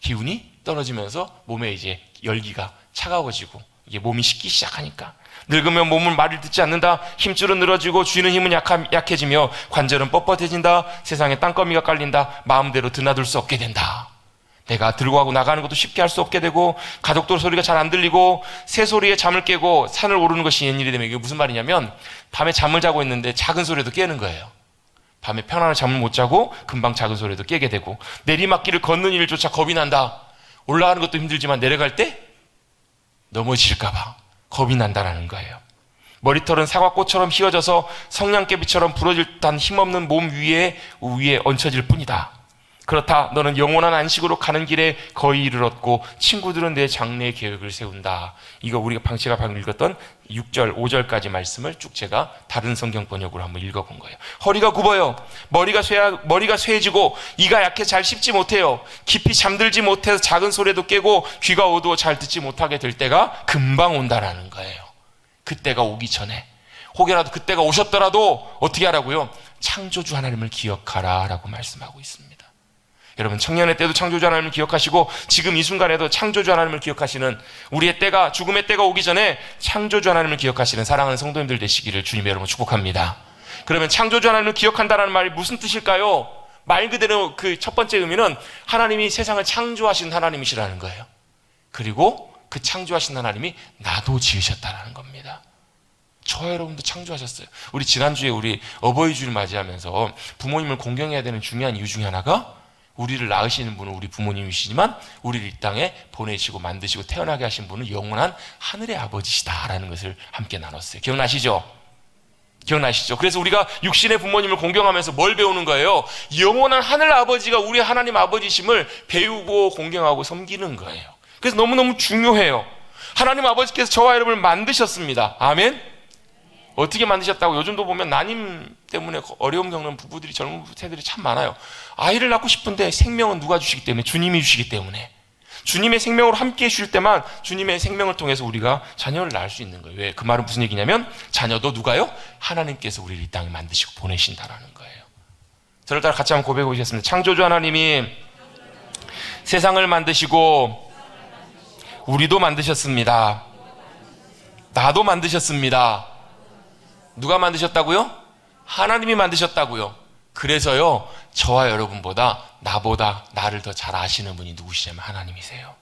기운이 떨어지면서 몸에 이제 열기가 차가워지고 이게 몸이 식기 시작하니까. 늙으면 몸은 말을 듣지 않는다. 힘줄은 늘어지고 쥐는 힘은 약해지며 관절은 뻣뻣해진다. 세상에 땅거미가 깔린다. 마음대로 드나들 수 없게 된다. 내가 들고 가고 나가는 것도 쉽게 할 수 없게 되고, 가족들 소리가 잘 안 들리고, 새소리에 잠을 깨고 산을 오르는 것이 옛일이 되면, 이게 무슨 말이냐면 밤에 잠을 자고 있는데 작은 소리에도 깨는 거예요. 밤에 편안한 잠을 못 자고 금방 작은 소리에도 깨게 되고, 내리막길을 걷는 일조차 겁이 난다. 올라가는 것도 힘들지만 내려갈 때 넘어질까 봐 겁이 난다라는 거예요. 머리털은 사과꽃처럼 휘어져서 성냥개비처럼 부러질 듯한 힘없는 몸 위에 얹혀질 뿐이다. 그렇다. 너는 영원한 안식으로 가는 길에 거의 이르렀고 친구들은 내 장래의 계획을 세운다. 이거 우리가 제가 방금 읽었던 6절, 5절까지 말씀을 쭉 제가 다른 성경 번역으로 한번 읽어본 거예요. 허리가 굽어요. 머리가 쇠해지고 이가 약해 잘 씹지 못해요. 깊이 잠들지 못해서 작은 소리에도 깨고 귀가 어두워 잘 듣지 못하게 될 때가 금방 온다라는 거예요. 그때가 오기 전에, 혹여라도 그때가 오셨더라도 어떻게 하라고요? 창조주 하나님을 기억하라 라고 말씀하고 있습니다. 여러분 청년의 때도 창조주 하나님을 기억하시고 지금 이 순간에도 창조주 하나님을 기억하시는, 우리의 때가, 죽음의 때가 오기 전에 창조주 하나님을 기억하시는 사랑하는 성도님들 되시기를 주님의 여러분 축복합니다. 그러면 창조주 하나님을 기억한다는 말이 무슨 뜻일까요? 말 그대로 그 첫 번째 의미는 하나님이 세상을 창조하신 하나님이시라는 거예요. 그리고 그 창조하신 하나님이 나도 지으셨다라는 겁니다. 저와 여러분도 창조하셨어요. 우리 지난주에 우리 어버이 주일 맞이하면서 부모님을 공경해야 되는 중요한 이유 중에 하나가 우리를 낳으시는 분은 우리 부모님이시지만 우리를 이 땅에 보내시고 만드시고 태어나게 하신 분은 영원한 하늘의 아버지시다라는 것을 함께 나눴어요. 기억나시죠? 기억나시죠? 그래서 우리가 육신의 부모님을 공경하면서 뭘 배우는 거예요? 영원한 하늘 아버지가 우리 하나님 아버지심을 배우고 공경하고 섬기는 거예요. 그래서 너무너무 중요해요. 하나님 아버지께서 저와 여러분을 만드셨습니다. 아멘? 어떻게 만드셨다고? 요즘도 보면 난임 때문에 어려움 겪는 부부들이, 젊은 세대들이 참 많아요. 아이를 낳고 싶은데 생명은 누가 주시기 때문에? 주님이 주시기 때문에. 주님의 생명으로 함께 해주실 때만 주님의 생명을 통해서 우리가 자녀를 낳을 수 있는 거예요. 왜? 그 말은 무슨 얘기냐면 자녀도 누가요? 하나님께서 우리를 이 땅에 만드시고 보내신다라는 거예요. 저를 따라 같이 한번 고백해 보시겠습니다. 창조주 하나님이 세상을 만드시고 우리도 만드셨습니다. 나도 만드셨습니다. 누가 만드셨다고요? 하나님이 만드셨다고요. 그래서요, 저와 여러분보다 나보다 나를 더 잘 아시는 분이 누구시냐면 하나님이세요.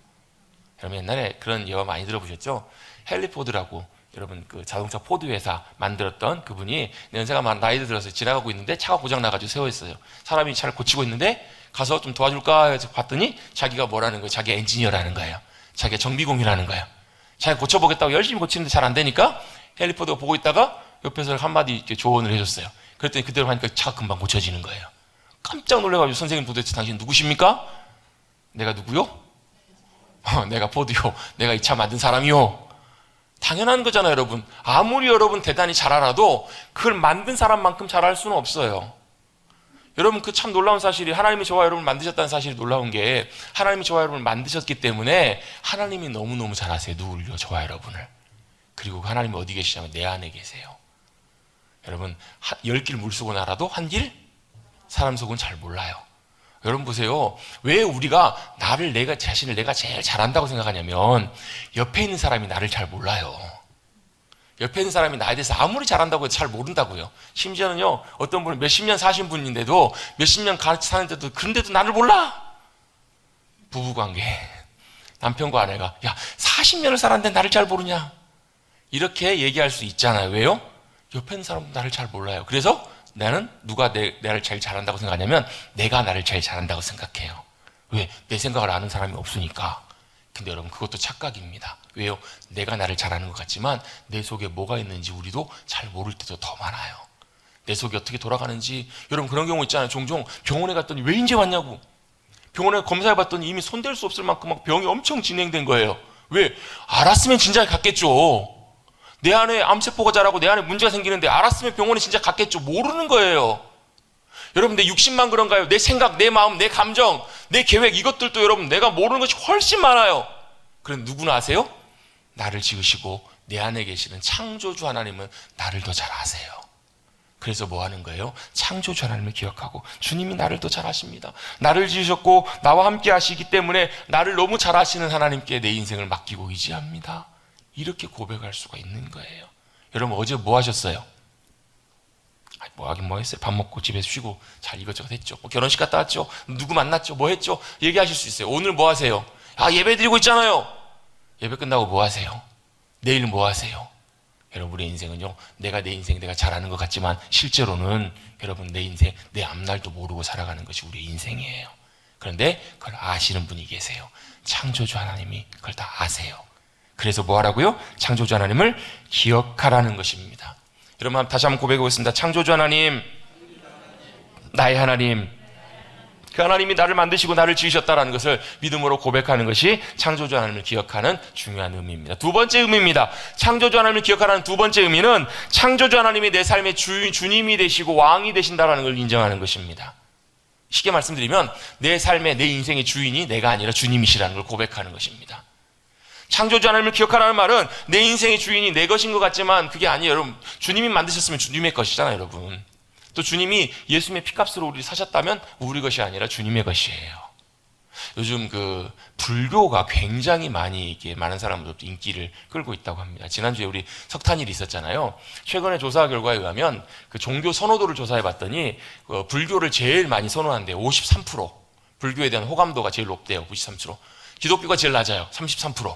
여러분 옛날에 그런 예화 많이 들어보셨죠? 헨리 포드라고 여러분 그 자동차 포드 회사 만들었던 그분이 연세가 많은 나이도 들어서 지나가고 있는데 차가 고장 나가지고 세워 있어요. 사람이 차를 고치고 있는데 가서 좀 도와줄까 해서 봤더니 자기가 뭐라는 거예요? 자기가 엔지니어라는 거예요. 자기가 정비공이라는 거예요. 자기가 고쳐보겠다고 열심히 고치는데 잘 안 되니까 헨리 포드가 보고 있다가 옆에서 한마디 이렇게 조언을 해줬어요. 그랬더니 그대로 하니까 차가 금방 고쳐지는 거예요. 깜짝 놀라가지고 선생님 도대체 당신 누구십니까? 내가 누구요? 내가 포드요. 내가 이 차 만든 사람이요. 당연한 거잖아요, 여러분. 아무리 여러분 대단히 잘 알아도 그걸 만든 사람만큼 잘 알 수는 없어요. 여러분 그 참 놀라운 사실이 하나님이 저와 여러분을 만드셨다는 사실이 놀라운 게 하나님이 저와 여러분을 만드셨기 때문에 하나님이 너무너무 잘 아세요. 누구를요? 저와 여러분을. 그리고 하나님이 어디 계시냐면 내 안에 계세요. 여러분 10길 물속은 알아도 한 길 사람 속은 잘 몰라요. 여러분 보세요. 왜 우리가 내가 자신을 내가 제일 잘한다고 생각하냐면 옆에 있는 사람이 나를 잘 몰라요. 옆에 있는 사람이 나에 대해서 아무리 잘한다고 해도 잘 모른다고요. 심지어는요, 어떤 분은 몇십 년 사신 분인데도 몇십 년 같이 사는데도 그런데도 나를 몰라. 부부관계 남편과 아내가 야 40년을 살았는데 나를 잘 모르냐 이렇게 얘기할 수 있잖아요. 왜요? 옆에 있는 사람도 나를 잘 몰라요. 그래서 나는 누가 나를 제일 잘한다고 생각하냐면 내가 나를 제일 잘한다고 생각해요. 왜? 내 생각을 아는 사람이 없으니까. 근데 여러분 그것도 착각입니다. 왜요? 내가 나를 잘하는 것 같지만 내 속에 뭐가 있는지 우리도 잘 모를 때도 더 많아요. 내 속이 어떻게 돌아가는지. 여러분 그런 경우 있잖아요. 종종 병원에 갔더니 왜 이제 왔냐고. 병원에 검사해봤더니 이미 손댈 수 없을 만큼 막 병이 엄청 진행된 거예요. 왜? 알았으면 진작 갔겠죠. 내 안에 암세포가 자라고 내 안에 문제가 생기는데 알았으면 병원에 진짜 갔겠죠. 모르는 거예요. 여러분 내 육신만 그런가요? 내 생각, 내 마음, 내 감정, 내 계획 이것들도 여러분 내가 모르는 것이 훨씬 많아요. 그런데 누구나 아세요? 나를 지으시고 내 안에 계시는 창조주 하나님은 나를 더 잘 아세요. 그래서 뭐 하는 거예요? 창조주 하나님을 기억하고 주님이 나를 더 잘 아십니다. 나를 지으셨고 나와 함께 하시기 때문에 나를 너무 잘 아시는 하나님께 내 인생을 맡기고 의지합니다. 이렇게 고백할 수가 있는 거예요. 여러분 어제 뭐 하셨어요? 뭐 하긴 뭐 했어요? 밥 먹고 집에서 쉬고 잘 이것저것 했죠. 뭐 결혼식 갔다 왔죠. 누구 만났죠. 뭐 했죠. 얘기하실 수 있어요. 오늘 뭐 하세요? 예배 드리고 있잖아요. 예배 끝나고 뭐 하세요? 내일 뭐 하세요? 여러분 우리의 인생은요, 내가 내 인생 내가 잘하는 것 같지만 실제로는 여러분 내 인생 내 앞날도 모르고 살아가는 것이 우리의 인생이에요. 그런데 그걸 아시는 분이 계세요. 창조주 하나님이 그걸 다 아세요. 그래서 뭐 하라고요? 창조주 하나님을 기억하라는 것입니다. 여러분 다시 한번 고백해 보겠습니다. 창조주 하나님, 나의 하나님, 그 하나님이 나를 만드시고 나를 지으셨다는 것을 믿음으로 고백하는 것이 창조주 하나님을 기억하는 중요한 의미입니다. 두 번째 의미입니다. 창조주 하나님을 기억하는 두 번째 의미는 창조주 하나님이 내 삶의 주님이 되시고 왕이 되신다는 걸 인정하는 것입니다. 쉽게 말씀드리면 내 삶의 내 인생의 주인이 내가 아니라 주님이시라는 걸 고백하는 것입니다. 창조주 하나님을 기억하라는 말은 내 인생의 주인이 내 것인 것 같지만 그게 아니에요. 여러분 주님이 만드셨으면 주님의 것이잖아요. 여러분 또 주님이 예수님의 피값으로 우리를 사셨다면 우리 것이 아니라 주님의 것이에요. 요즘 그 불교가 굉장히 많이 이게 많은 사람들도 인기를 끌고 있다고 합니다. 지난주에 우리 석탄일이 있었잖아요. 최근의 조사 결과에 의하면 그 종교 선호도를 조사해 봤더니 불교를 제일 많이 선호한대요. 53%. 불교에 대한 호감도가 제일 높대요. 93%. 기독교가 제일 낮아요. 33%.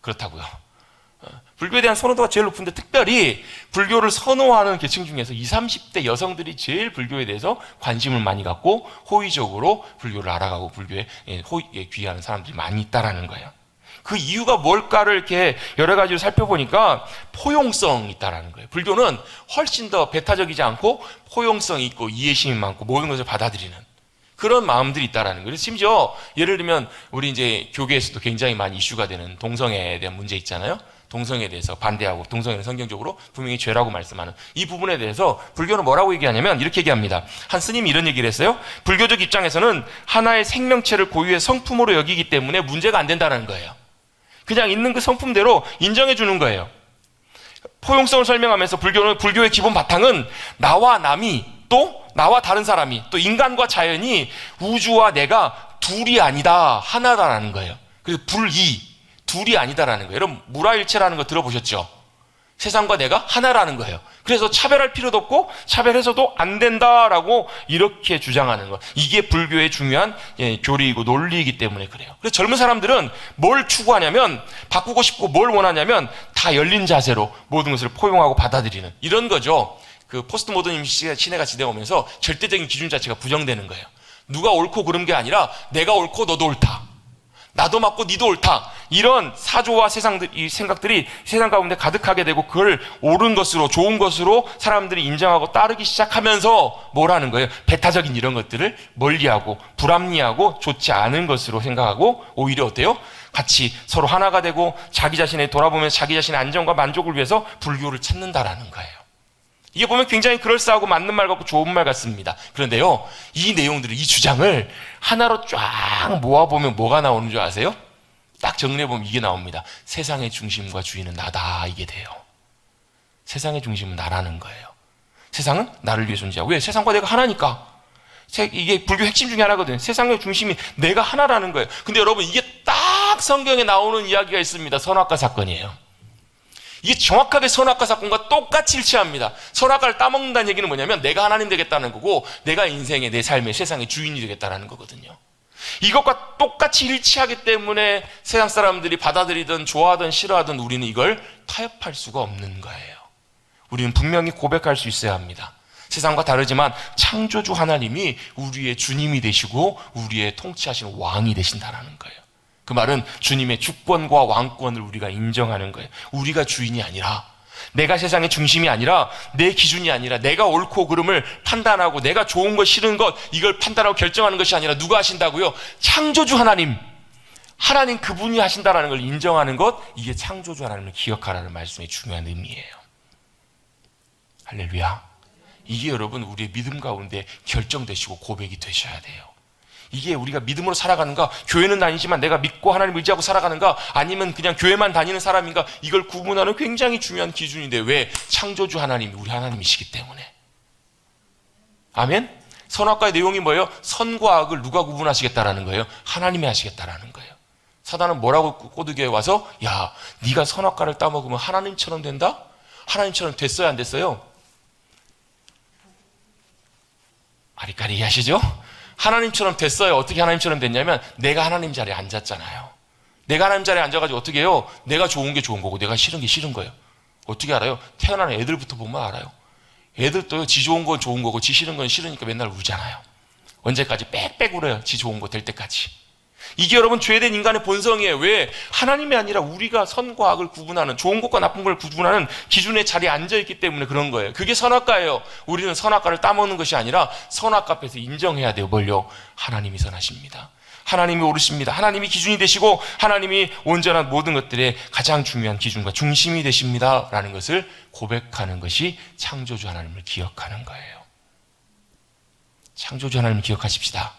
그렇다고요. 불교에 대한 선호도가 제일 높은데 특별히 불교를 선호하는 계층 중에서 20, 30대 여성들이 제일 불교에 대해서 관심을 많이 갖고 호의적으로 불교를 알아가고 불교에 귀의하는 사람들이 많이 있다라는 거예요. 그 이유가 뭘까를 이렇게 여러 가지로 살펴보니까 포용성이 있다라는 거예요. 불교는 훨씬 더 배타적이지 않고 포용성이 있고 이해심이 많고 모든 것을 받아들이는 그런 마음들이 있다라는 거예요. 그래서 심지어 예를 들면 우리 이제 교계에서도 굉장히 많이 이슈가 되는 동성애에 대한 문제 있잖아요. 동성애에 대해서 반대하고 동성애는 성경적으로 분명히 죄라고 말씀하는 이 부분에 대해서 불교는 뭐라고 얘기하냐면 이렇게 얘기합니다. 한 스님이 이런 얘기를 했어요. 불교적 입장에서는 하나의 생명체를 고유의 성품으로 여기기 때문에 문제가 안 된다는 거예요. 그냥 있는 그 성품대로 인정해 주는 거예요. 포용성을 설명하면서 불교는 불교의 기본 바탕은 나와 남이 또 나와 다른 사람이 또 인간과 자연이 우주와 내가 둘이 아니다 하나다라는 거예요. 그래서 불이 둘이 아니다라는 거예요. 여러분 무라일체라는 거 들어보셨죠? 세상과 내가 하나라는 거예요. 그래서 차별할 필요도 없고 차별해서도 안 된다라고 이렇게 주장하는 거. 이게 불교의 중요한 교리이고 논리이기 때문에 그래요. 그래서 젊은 사람들은 뭘 추구하냐면 바꾸고 싶고 뭘 원하냐면 다 열린 자세로 모든 것을 포용하고 받아들이는 이런 거죠. 그 포스트 모더니즘 시대가 지나오면서 절대적인 기준 자체가 부정되는 거예요. 누가 옳고 그른 게 아니라 내가 옳고 너도 옳다. 나도 맞고 니도 옳다. 이런 사조와 이 생각들이 세상 가운데 가득하게 되고 그걸 옳은 것으로 좋은 것으로 사람들이 인정하고 따르기 시작하면서 뭐라는 거예요? 배타적인 이런 것들을 멀리하고 불합리하고 좋지 않은 것으로 생각하고 오히려 어때요? 같이 서로 하나가 되고 자기 자신을 돌아보면서 자기 자신의 안정과 만족을 위해서 불교를 찾는다라는 거예요. 이게 보면 굉장히 그럴싸하고 맞는 말 같고 좋은 말 같습니다. 그런데요, 이 내용들을, 이 주장을 하나로 쫙 모아보면 뭐가 나오는 줄 아세요? 딱 정리해보면 이게 나옵니다. 세상의 중심과 주인은 나다. 이게 돼요. 세상의 중심은 나라는 거예요. 세상은 나를 위해 존재하고. 왜? 세상과 내가 하나니까. 이게 불교 핵심 중에 하나거든요. 세상의 중심이 내가 하나라는 거예요. 근데 여러분, 이게 딱 성경에 나오는 이야기가 있습니다. 선악과 사건이에요. 이게 정확하게 선악과 사건과 똑같이 일치합니다. 선악과를 따먹는다는 얘기는 뭐냐면 내가 하나님 되겠다는 거고 내가 인생의 내 삶의 세상의 주인이 되겠다는 거거든요. 이것과 똑같이 일치하기 때문에 세상 사람들이 받아들이든 좋아하든 싫어하든 우리는 이걸 타협할 수가 없는 거예요. 우리는 분명히 고백할 수 있어야 합니다. 세상과 다르지만 창조주 하나님이 우리의 주님이 되시고 우리의 통치하시는 왕이 되신다는 거예요. 그 말은 주님의 주권과 왕권을 우리가 인정하는 거예요. 우리가 주인이 아니라 내가 세상의 중심이 아니라 내 기준이 아니라 내가 옳고 그름을 판단하고 내가 좋은 것 싫은 것 이걸 판단하고 결정하는 것이 아니라 누가 하신다고요? 창조주 하나님 그분이 하신다라는 걸 인정하는 것 이게 창조주 하나님을 기억하라는 말씀의 중요한 의미예요. 할렐루야. 이게 여러분 우리의 믿음 가운데 결정되시고 고백이 되셔야 돼요. 이게 우리가 믿음으로 살아가는가, 교회는 다니지만 내가 믿고 하나님 의지하고 살아가는가, 아니면 그냥 교회만 다니는 사람인가, 이걸 구분하는 굉장히 중요한 기준인데 왜? 창조주 하나님이 우리 하나님이시기 때문에. 아멘? 선악과의 내용이 뭐예요? 선과 악을 누가 구분하시겠다라는 거예요? 하나님이 하시겠다라는 거예요. 사단은 뭐라고 꼬드겨에 와서 야, 네가 선악과를 따먹으면 하나님처럼 된다? 하나님처럼 됐어요, 안 됐어요? 아리까리 이해하시죠? 하나님처럼 됐어요. 어떻게 하나님처럼 됐냐면 내가 하나님 자리에 앉았잖아요. 내가 하나님 자리에 앉아가지고 어떻게 해요? 내가 좋은 게 좋은 거고 내가 싫은 게 싫은 거예요. 어떻게 알아요? 태어나는 애들부터 보면 알아요. 애들도요, 지 좋은 건 좋은 거고 지 싫은 건 싫으니까 맨날 울잖아요. 언제까지 빽빽 울어요. 지 좋은 거 될 때까지. 이게 여러분 죄된 인간의 본성이에요. 왜? 하나님이 아니라 우리가 선과 악을 구분하는, 좋은 것과 나쁜 걸 구분하는 기준의 자리에 앉아있기 때문에 그런 거예요. 그게 선악과예요. 우리는 선악과를 따먹는 것이 아니라 선악과 앞에서 인정해야 돼요. 뭘요? 하나님이 선하십니다. 하나님이 옳으십니다. 하나님이 기준이 되시고 하나님이 온전한 모든 것들의 가장 중요한 기준과 중심이 되십니다 라는 것을 고백하는 것이 창조주 하나님을 기억하는 거예요. 창조주 하나님을 기억하십시다.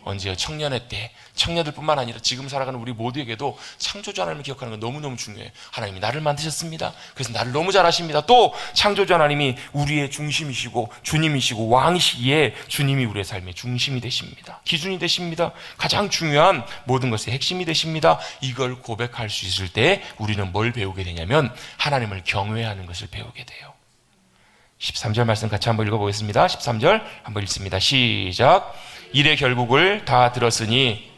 언제요? 청년의 때. 청년들뿐만 아니라 지금 살아가는 우리 모두에게도 창조주 하나님을 기억하는 건 너무너무 중요해요. 하나님이 나를 만드셨습니다. 그래서 나를 너무 잘 아십니다. 또 창조주 하나님이 우리의 중심이시고 주님이시고 왕이시기에 주님이 우리의 삶의 중심이 되십니다. 기준이 되십니다. 가장 중요한 모든 것의 핵심이 되십니다. 이걸 고백할 수 있을 때 우리는 뭘 배우게 되냐면 하나님을 경외하는 것을 배우게 돼요. 13절 말씀 같이 한번 읽어보겠습니다. 13절 한번 읽습니다. 시작. 일의 결국을 다 들었으니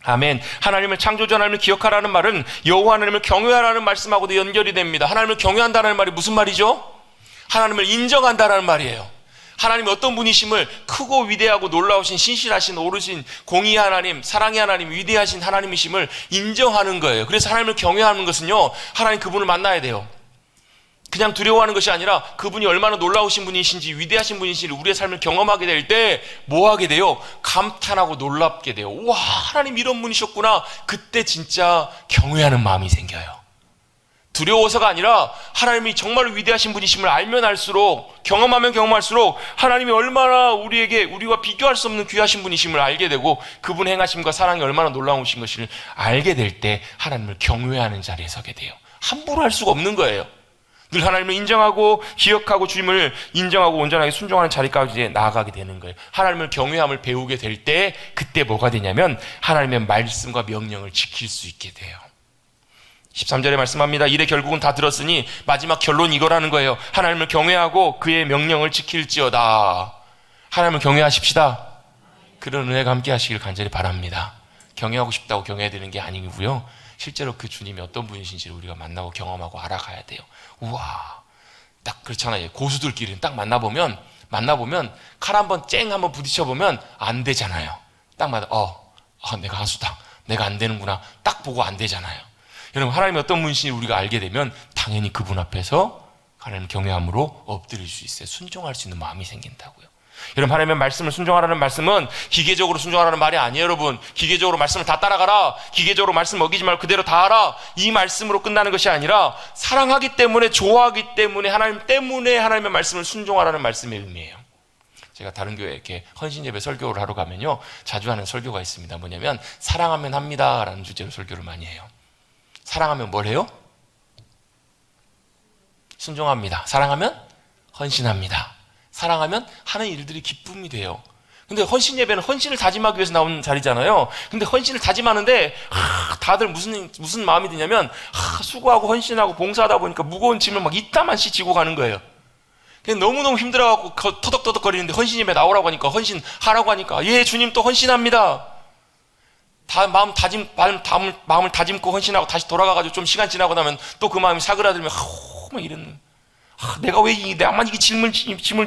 아멘. 하나님을 창조주 하나님을 기억하라는 말은 여호와 하나님을 경외하라는 말씀하고도 연결이 됩니다. 하나님을 경외한다는 말이 무슨 말이죠? 하나님을 인정한다는 말이에요. 하나님이 어떤 분이심을 크고 위대하고 놀라우신 신실하신 오르신 공의의 하나님, 사랑의 하나님, 위대하신 하나님이심을 인정하는 거예요. 그래서 하나님을 경외하는 것은요, 하나님 그분을 만나야 돼요. 그냥 두려워하는 것이 아니라 그분이 얼마나 놀라우신 분이신지 위대하신 분이신지 우리의 삶을 경험하게 될 때 뭐 하게 돼요? 감탄하고 놀랍게 돼요. 와, 하나님 이런 분이셨구나. 그때 진짜 경외하는 마음이 생겨요. 두려워서가 아니라 하나님이 정말 위대하신 분이심을 알면 알수록, 경험하면 경험할수록 하나님이 얼마나 우리와 비교할 수 없는 귀하신 분이심을 알게 되고 그분의 행하심과 사랑이 얼마나 놀라우신 것을 알게 될 때 하나님을 경외하는 자리에 서게 돼요. 함부로 할 수가 없는 거예요. 늘 하나님을 인정하고 기억하고 주님을 인정하고 온전하게 순종하는 자리까지 나아가게 되는 거예요. 하나님을 경외함을 배우게 될 때 그때 뭐가 되냐면 하나님의 말씀과 명령을 지킬 수 있게 돼요. 13절에 말씀합니다. 이래 결국은 다 들었으니 마지막 결론 이거라는 거예요. 하나님을 경외하고 그의 명령을 지킬지어다. 하나님을 경외하십시다. 그런 은혜가 함께 하시길 간절히 바랍니다. 경외하고 싶다고 경외해야 되는 게 아니고요, 실제로 그 주님이 어떤 분이신지를 우리가 만나고 경험하고 알아가야 돼요. 우와, 딱 그렇잖아요. 고수들끼리는 딱 만나보면 칼 한번 쨍 한번 부딪혀보면 안 되잖아요. 딱 내가 하수다, 내가 안 되는구나 딱 보고 안 되잖아요. 여러분, 하나님이 어떤 분이신지 우리가 알게 되면 당연히 그분 앞에서 하나님 경외함으로 엎드릴 수 있어요. 순종할 수 있는 마음이 생긴다고요. 여러분, 하나님의 말씀을 순종하라는 말씀은 기계적으로 순종하라는 말이 아니에요. 여러분, 기계적으로 말씀을 다 따라가라, 기계적으로 말씀 어기지 말고 그대로 다 하라, 이 말씀으로 끝나는 것이 아니라 사랑하기 때문에, 좋아하기 때문에, 하나님 때문에 하나님의 말씀을 순종하라는 말씀의 의미예요. 제가 다른 교회에 이렇게 헌신예배 설교를 하러 가면요, 자주 하는 설교가 있습니다. 뭐냐면 사랑하면 합니다 라는 주제로 설교를 많이 해요. 사랑하면 뭘 해요? 순종합니다. 사랑하면 헌신합니다. 사랑하면 하는 일들이 기쁨이 돼요. 근데 헌신 예배는 헌신을 다짐하기 위해서 나오는 자리잖아요. 근데 헌신을 다짐하는데 다들 무슨 마음이 드냐면 수고하고 헌신하고 봉사하다 보니까 무거운 짐을 막 이따만씩 지고 가는 거예요. 너무너무 힘들어갖고 터덕터덕 거리는데 헌신 예배 나오라고 하니까, 헌신하라고 하니까, 예, 주님 또 헌신합니다. 마음을 다짐고 헌신하고 다시 돌아가가지고 좀 시간 지나고 나면 또 그 마음이 사그라들면 막 이런, 내가 왜 나만 이게 짐을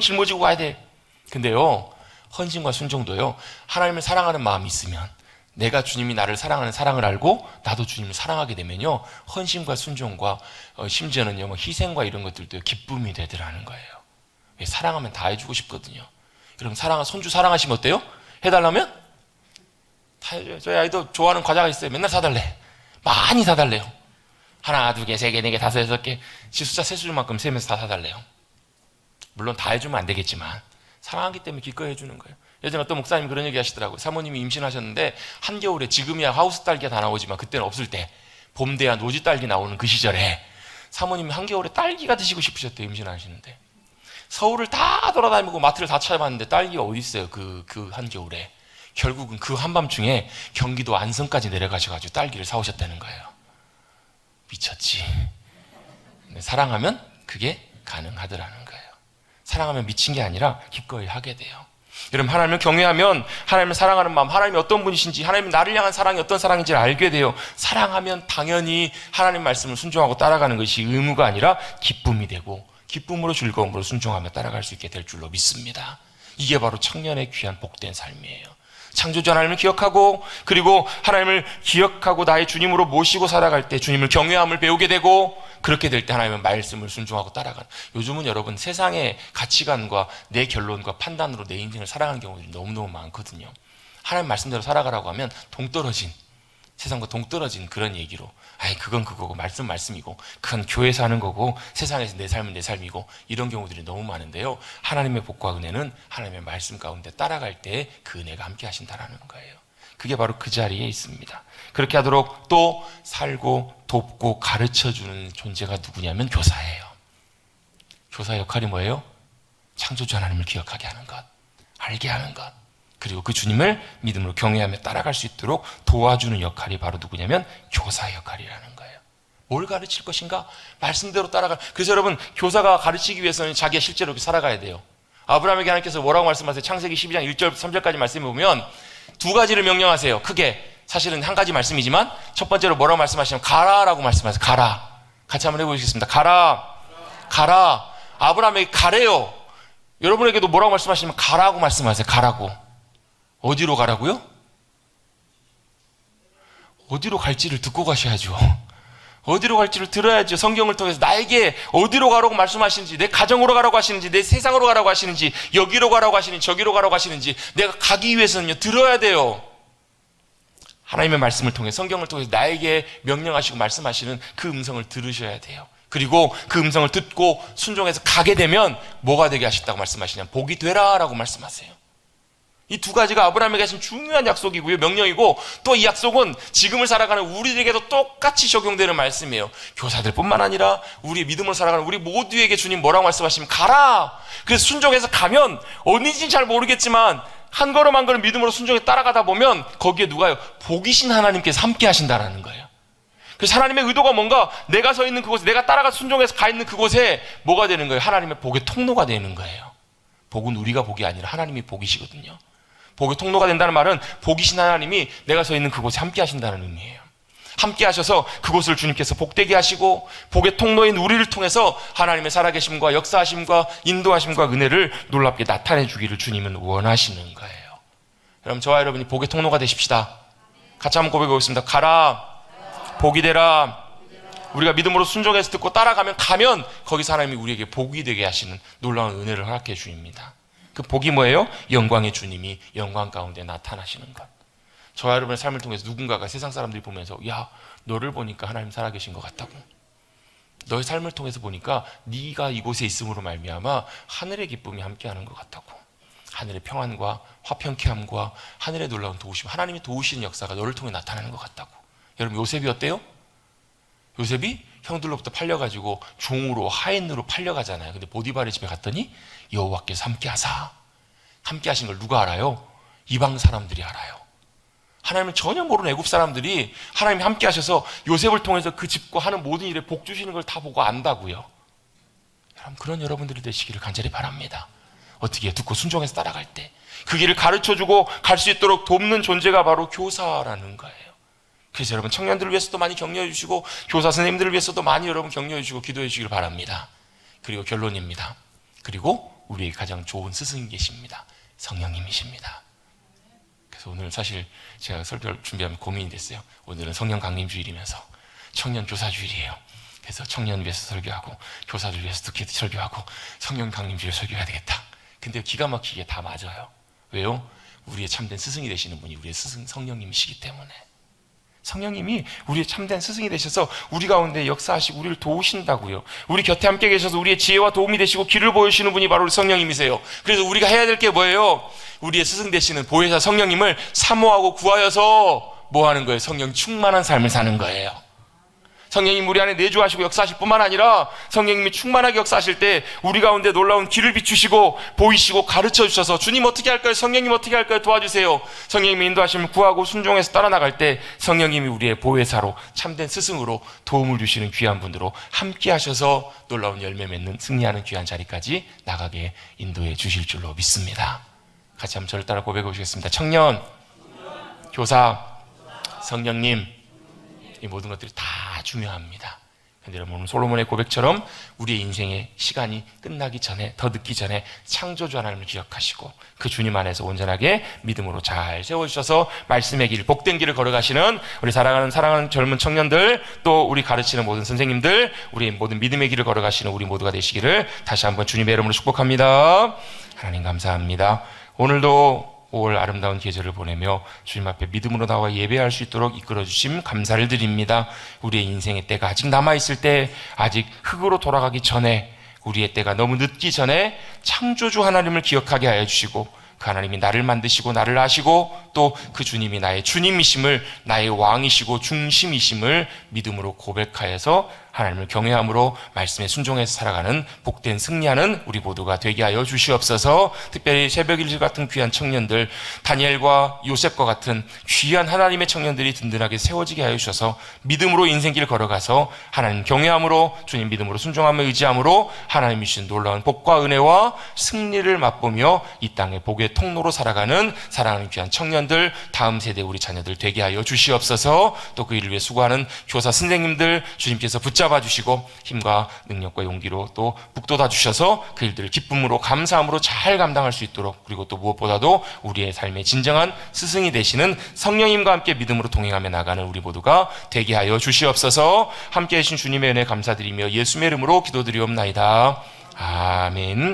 짊어지고 가야 돼. 근데요, 헌신과 순종도요, 하나님을 사랑하는 마음이 있으면, 내가 주님이 나를 사랑하는 사랑을 알고 나도 주님을 사랑하게 되면요, 헌신과 순종과 심지어는요, 희생과 이런 것들도 기쁨이 되더라는 거예요. 사랑하면 다 해주고 싶거든요. 그럼 손주 사랑하시면 어때요? 해달라면 다 해줘요. 저희 아이도 좋아하는 과자가 있어요. 맨날 사달래. 많이 사달래요. 하나, 두 개, 세 개, 네 개, 다섯, 여섯 개, 숫자 세줄 만큼 세면서 다 사달래요. 물론 다 해주면 안 되겠지만 사랑하기 때문에 기꺼이 해주는 거예요. 예전에 어떤 목사님이 그런 얘기 하시더라고요. 사모님이 임신하셨는데 한겨울에, 지금이야 하우스 딸기가 다 나오지만 그때는 없을 때, 봄 돼야 노지 딸기 나오는 그 시절에 사모님이 한겨울에 딸기가 드시고 싶으셨대요. 임신하시는데 서울을 다 돌아다니고 마트를 다 찾아봤는데 딸기가 어디 있어요. 그 한겨울에. 결국은 그 한밤중에 경기도 안성까지 내려가셔가지고 딸기를 사오셨다는 거예요. 미쳤지. 근데 사랑하면 그게 가능하더라는 거예요. 사랑하면 미친 게 아니라 기꺼이 하게 돼요. 여러분, 하나님을 경외하면 하나님을 사랑하는 마음, 하나님이 어떤 분이신지, 하나님이 나를 향한 사랑이 어떤 사랑인지를 알게 돼요. 사랑하면 당연히 하나님 말씀을 순종하고 따라가는 것이 의무가 아니라 기쁨이 되고, 기쁨으로 즐거움으로 순종하며 따라갈 수 있게 될 줄로 믿습니다. 이게 바로 청년의 귀한 복된 삶이에요. 창조주 하나님을 기억하고, 그리고 하나님을 기억하고 나의 주님으로 모시고 살아갈 때 주님을 경외함을 배우게 되고, 그렇게 될 때 하나님의 말씀을 순종하고 따라가는. 요즘은 여러분, 세상의 가치관과 내 결론과 판단으로 내 인생을 살아가는 경우들이 너무너무 많거든요. 하나님 말씀대로 살아가라고 하면 세상과 동떨어진 그런 얘기로, 그건 그거고, 말씀이고, 그건 교회에서 하는 거고, 세상에서 내 삶은 내 삶이고, 이런 경우들이 너무 많은데요, 하나님의 복과 은혜는 하나님의 말씀 가운데 따라갈 때 그 은혜가 함께 하신다라는 거예요. 그게 바로 그 자리에 있습니다. 그렇게 하도록 또 살고 돕고 가르쳐주는 존재가 누구냐면 교사예요. 교사 역할이 뭐예요? 창조주 하나님을 기억하게 하는 것, 알게 하는 것, 그리고 그 주님을 믿음으로 경외하며 따라갈 수 있도록 도와주는 역할이 바로 누구냐면 교사의 역할이라는 거예요. 뭘 가르칠 것인가? 말씀대로 따라갈. 그래서 여러분, 교사가 가르치기 위해서는 자기가 실제로 살아가야 돼요. 아브라함에게 하나님께서 뭐라고 말씀하세요? 창세기 12장 1절부터 3절까지 말씀해 보면 두 가지를 명령하세요. 크게 사실은 한 가지 말씀이지만 첫 번째로 뭐라고 말씀하시냐면 가라라고 말씀하세요. 가라. 같이 한번 해보시겠습니다. 가라. 가라. 아브라함에게 가래요. 여러분에게도 뭐라고 말씀하시냐면 가라고 말씀하세요. 가라고. 어디로 가라고요? 어디로 갈지를 듣고 가셔야죠. 어디로 갈지를 들어야죠. 성경을 통해서 나에게 어디로 가라고 말씀하시는지, 내 가정으로 가라고 하시는지, 내 세상으로 가라고 하시는지, 여기로 가라고 하시는지, 저기로 가라고 하시는지 내가 가기 위해서는요 들어야 돼요. 하나님의 말씀을 통해, 성경을 통해서 나에게 명령하시고 말씀하시는 그 음성을 들으셔야 돼요. 그리고 그 음성을 듣고 순종해서 가게 되면 뭐가 되게 하셨다고 말씀하시냐면 복이 되라 라고 말씀하세요. 이 두 가지가 아브라함에게 하신 중요한 약속이고요, 명령이고, 또 이 약속은 지금을 살아가는 우리에게도 똑같이 적용되는 말씀이에요. 교사들 뿐만 아니라 우리의 믿음으로 살아가는 우리 모두에게 주님 뭐라고 말씀하시면 가라. 그래서 순종해서 가면 어딘지 잘 모르겠지만 한 걸음 한 걸음 믿음으로 순종해 따라가다 보면 거기에 누가요? 복이신 하나님께서 함께 하신다라는 거예요. 그래서 하나님의 의도가 뭔가 내가 서 있는 그곳에, 내가 따라가 순종해서 가 있는 그곳에 뭐가 되는 거예요? 하나님의 복의 통로가 되는 거예요. 복은 우리가 복이 아니라 하나님이 복이시거든요. 복의 통로가 된다는 말은 복이신 하나님이 내가 서 있는 그곳에 함께 하신다는 의미예요. 함께 하셔서 그곳을 주님께서 복되게 하시고 복의 통로인 우리를 통해서 하나님의 살아계심과 역사하심과 인도하심과 은혜를 놀랍게 나타내 주기를 주님은 원하시는 거예요. 여러분, 저와 여러분이 복의 통로가 되십시다. 같이 한번 고백해 보겠습니다. 가라. 복이 되라. 우리가 믿음으로 순종해서 듣고 따라가면 거기서 하나님이 우리에게 복이 되게 하시는 놀라운 은혜를 허락해 주십니다. 그 복이 뭐예요? 영광의 주님이 영광 가운데 나타나시는 것. 저와 여러분의 삶을 통해서 누군가가 세상 사람들이 보면서 야, 너를 보니까 하나님 살아계신 것 같다고. 너의 삶을 통해서 보니까 네가 이곳에 있음으로 말미암아 하늘의 기쁨이 함께하는 것 같다고. 하늘의 평안과 화평케함과 하늘의 놀라운 도우심, 하나님이 도우시는 역사가 너를 통해 나타나는 것 같다고. 여러분, 요셉이 어때요? 요셉이 형들로부터 팔려가지고 종으로, 하인으로 팔려가잖아요. 근데 보디발의 집에 갔더니 여호와께서 함께하사. 함께하신 걸 누가 알아요? 이방 사람들이 알아요. 하나님을 전혀 모르는 애굽 사람들이 하나님이 함께하셔서 요셉을 통해서 그 집과 하는 모든 일에 복 주시는 걸 다 보고 안다고요. 여러분, 그런 여러분들이 되시기를 간절히 바랍니다. 어떻게 듣고 순종해서 따라갈 때 그 길을 가르쳐주고 갈 수 있도록 돕는 존재가 바로 교사라는 거예요. 그래서 여러분, 청년들을 위해서도 많이 격려해 주시고 교사 선생님들을 위해서도 많이 여러분 격려해 주시고 기도해 주시길 바랍니다. 그리고 결론입니다. 그리고 우리의 가장 좋은 스승이 계십니다. 성령님이십니다. 그래서 오늘 사실 제가 설교를 준비하면 고민이 됐어요. 오늘은 성령 강림 주일이면서 청년 교사 주일이에요. 그래서 청년 위해서 설교하고 교사들 위해서 특히 설교하고 성령 강림 주일 설교해야 되겠다. 근데 기가 막히게 다 맞아요. 왜요? 우리의 참된 스승이 되시는 분이 우리의 스승 성령님이시기 때문에. 성령님이 우리의 참된 스승이 되셔서 우리 가운데 역사하시고 우리를 도우신다고요. 우리 곁에 함께 계셔서 우리의 지혜와 도움이 되시고 길을 보여주시는 분이 바로 우리 성령님이세요. 그래서 우리가 해야 될 게 뭐예요? 우리의 스승 되시는 보혜사 성령님을 사모하고 구하여서 뭐 하는 거예요? 성령 충만한 삶을 사는 거예요. 성령님 우리 안에 내주하시고 역사하실 뿐만 아니라 성령님이 충만하게 역사하실 때 우리 가운데 놀라운 길을 비추시고 보이시고 가르쳐 주셔서 주님 어떻게 할까요? 성령님 어떻게 할까요? 도와주세요. 성령님이 인도하시면 구하고 순종해서 따라 나갈 때 성령님이 우리의 보혜사로 참된 스승으로 도움을 주시는 귀한 분으로 함께 하셔서 놀라운 열매 맺는 승리하는 귀한 자리까지 나가게 인도해 주실 줄로 믿습니다. 같이 한번 저를 따라 고백해 보시겠습니다. 청년, 교사, 성령님, 이 모든 것들이 다 중요합니다. 그런데 여러분, 오늘 솔로몬의 고백처럼 우리의 인생의 시간이 끝나기 전에, 더 늦기 전에 창조주 하나님을 기억하시고 그 주님 안에서 온전하게 믿음으로 잘 세워주셔서 말씀의 길, 복된 길을 걸어가시는 우리 사랑하는 젊은 청년들, 또 우리 가르치는 모든 선생님들, 우리 모든 믿음의 길을 걸어가시는 우리 모두가 되시기를 다시 한번 주님의 이름으로 축복합니다. 하나님 감사합니다. 오늘도 5월 아름다운 계절을 보내며 주님 앞에 믿음으로 나와 예배할 수 있도록 이끌어주심 감사를 드립니다. 우리의 인생의 때가 아직 남아있을 때, 아직 흙으로 돌아가기 전에, 우리의 때가 너무 늦기 전에 창조주 하나님을 기억하게 하여 주시고 그 하나님이 나를 만드시고 나를 아시고 또 그 주님이 나의 주님이심을, 나의 왕이시고 중심이심을 믿음으로 고백하여서 하나님을 경외함으로 말씀에 순종해서 살아가는 복된 승리하는 우리 모두가 되게 하여 주시옵소서. 특별히 새벽일 같은 귀한 청년들, 다니엘과 요셉과 같은 귀한 하나님의 청년들이 든든하게 세워지게 하여 주셔서 믿음으로 인생길 걸어가서 하나님 경외함으로 주님 믿음으로 순종하며 의지함으로 하나님이 주신 놀라운 복과 은혜와 승리를 맛보며 이 땅의 복의 통로로 살아가는 사랑하는 귀한 청년들, 다음 세대 우리 자녀들 되게 하여 주시옵소서. 또 그 일을 위해 수고하는 교사 선생님들 주님께서 붙잡아 주시고 힘과 능력과 용기로 또 북돋아 주셔서 그 일들을 기쁨으로 감사함으로 잘 감당할 수 있도록, 그리고 또 무엇보다도 우리의 삶의 진정한 스승이 되시는 성령님과 함께 믿음으로 동행하며 나가는 우리 모두가 되게 하여 주시옵소서. 함께 하신 주님의 은혜 감사드리며 예수의 이름으로 기도드리옵나이다. 아멘.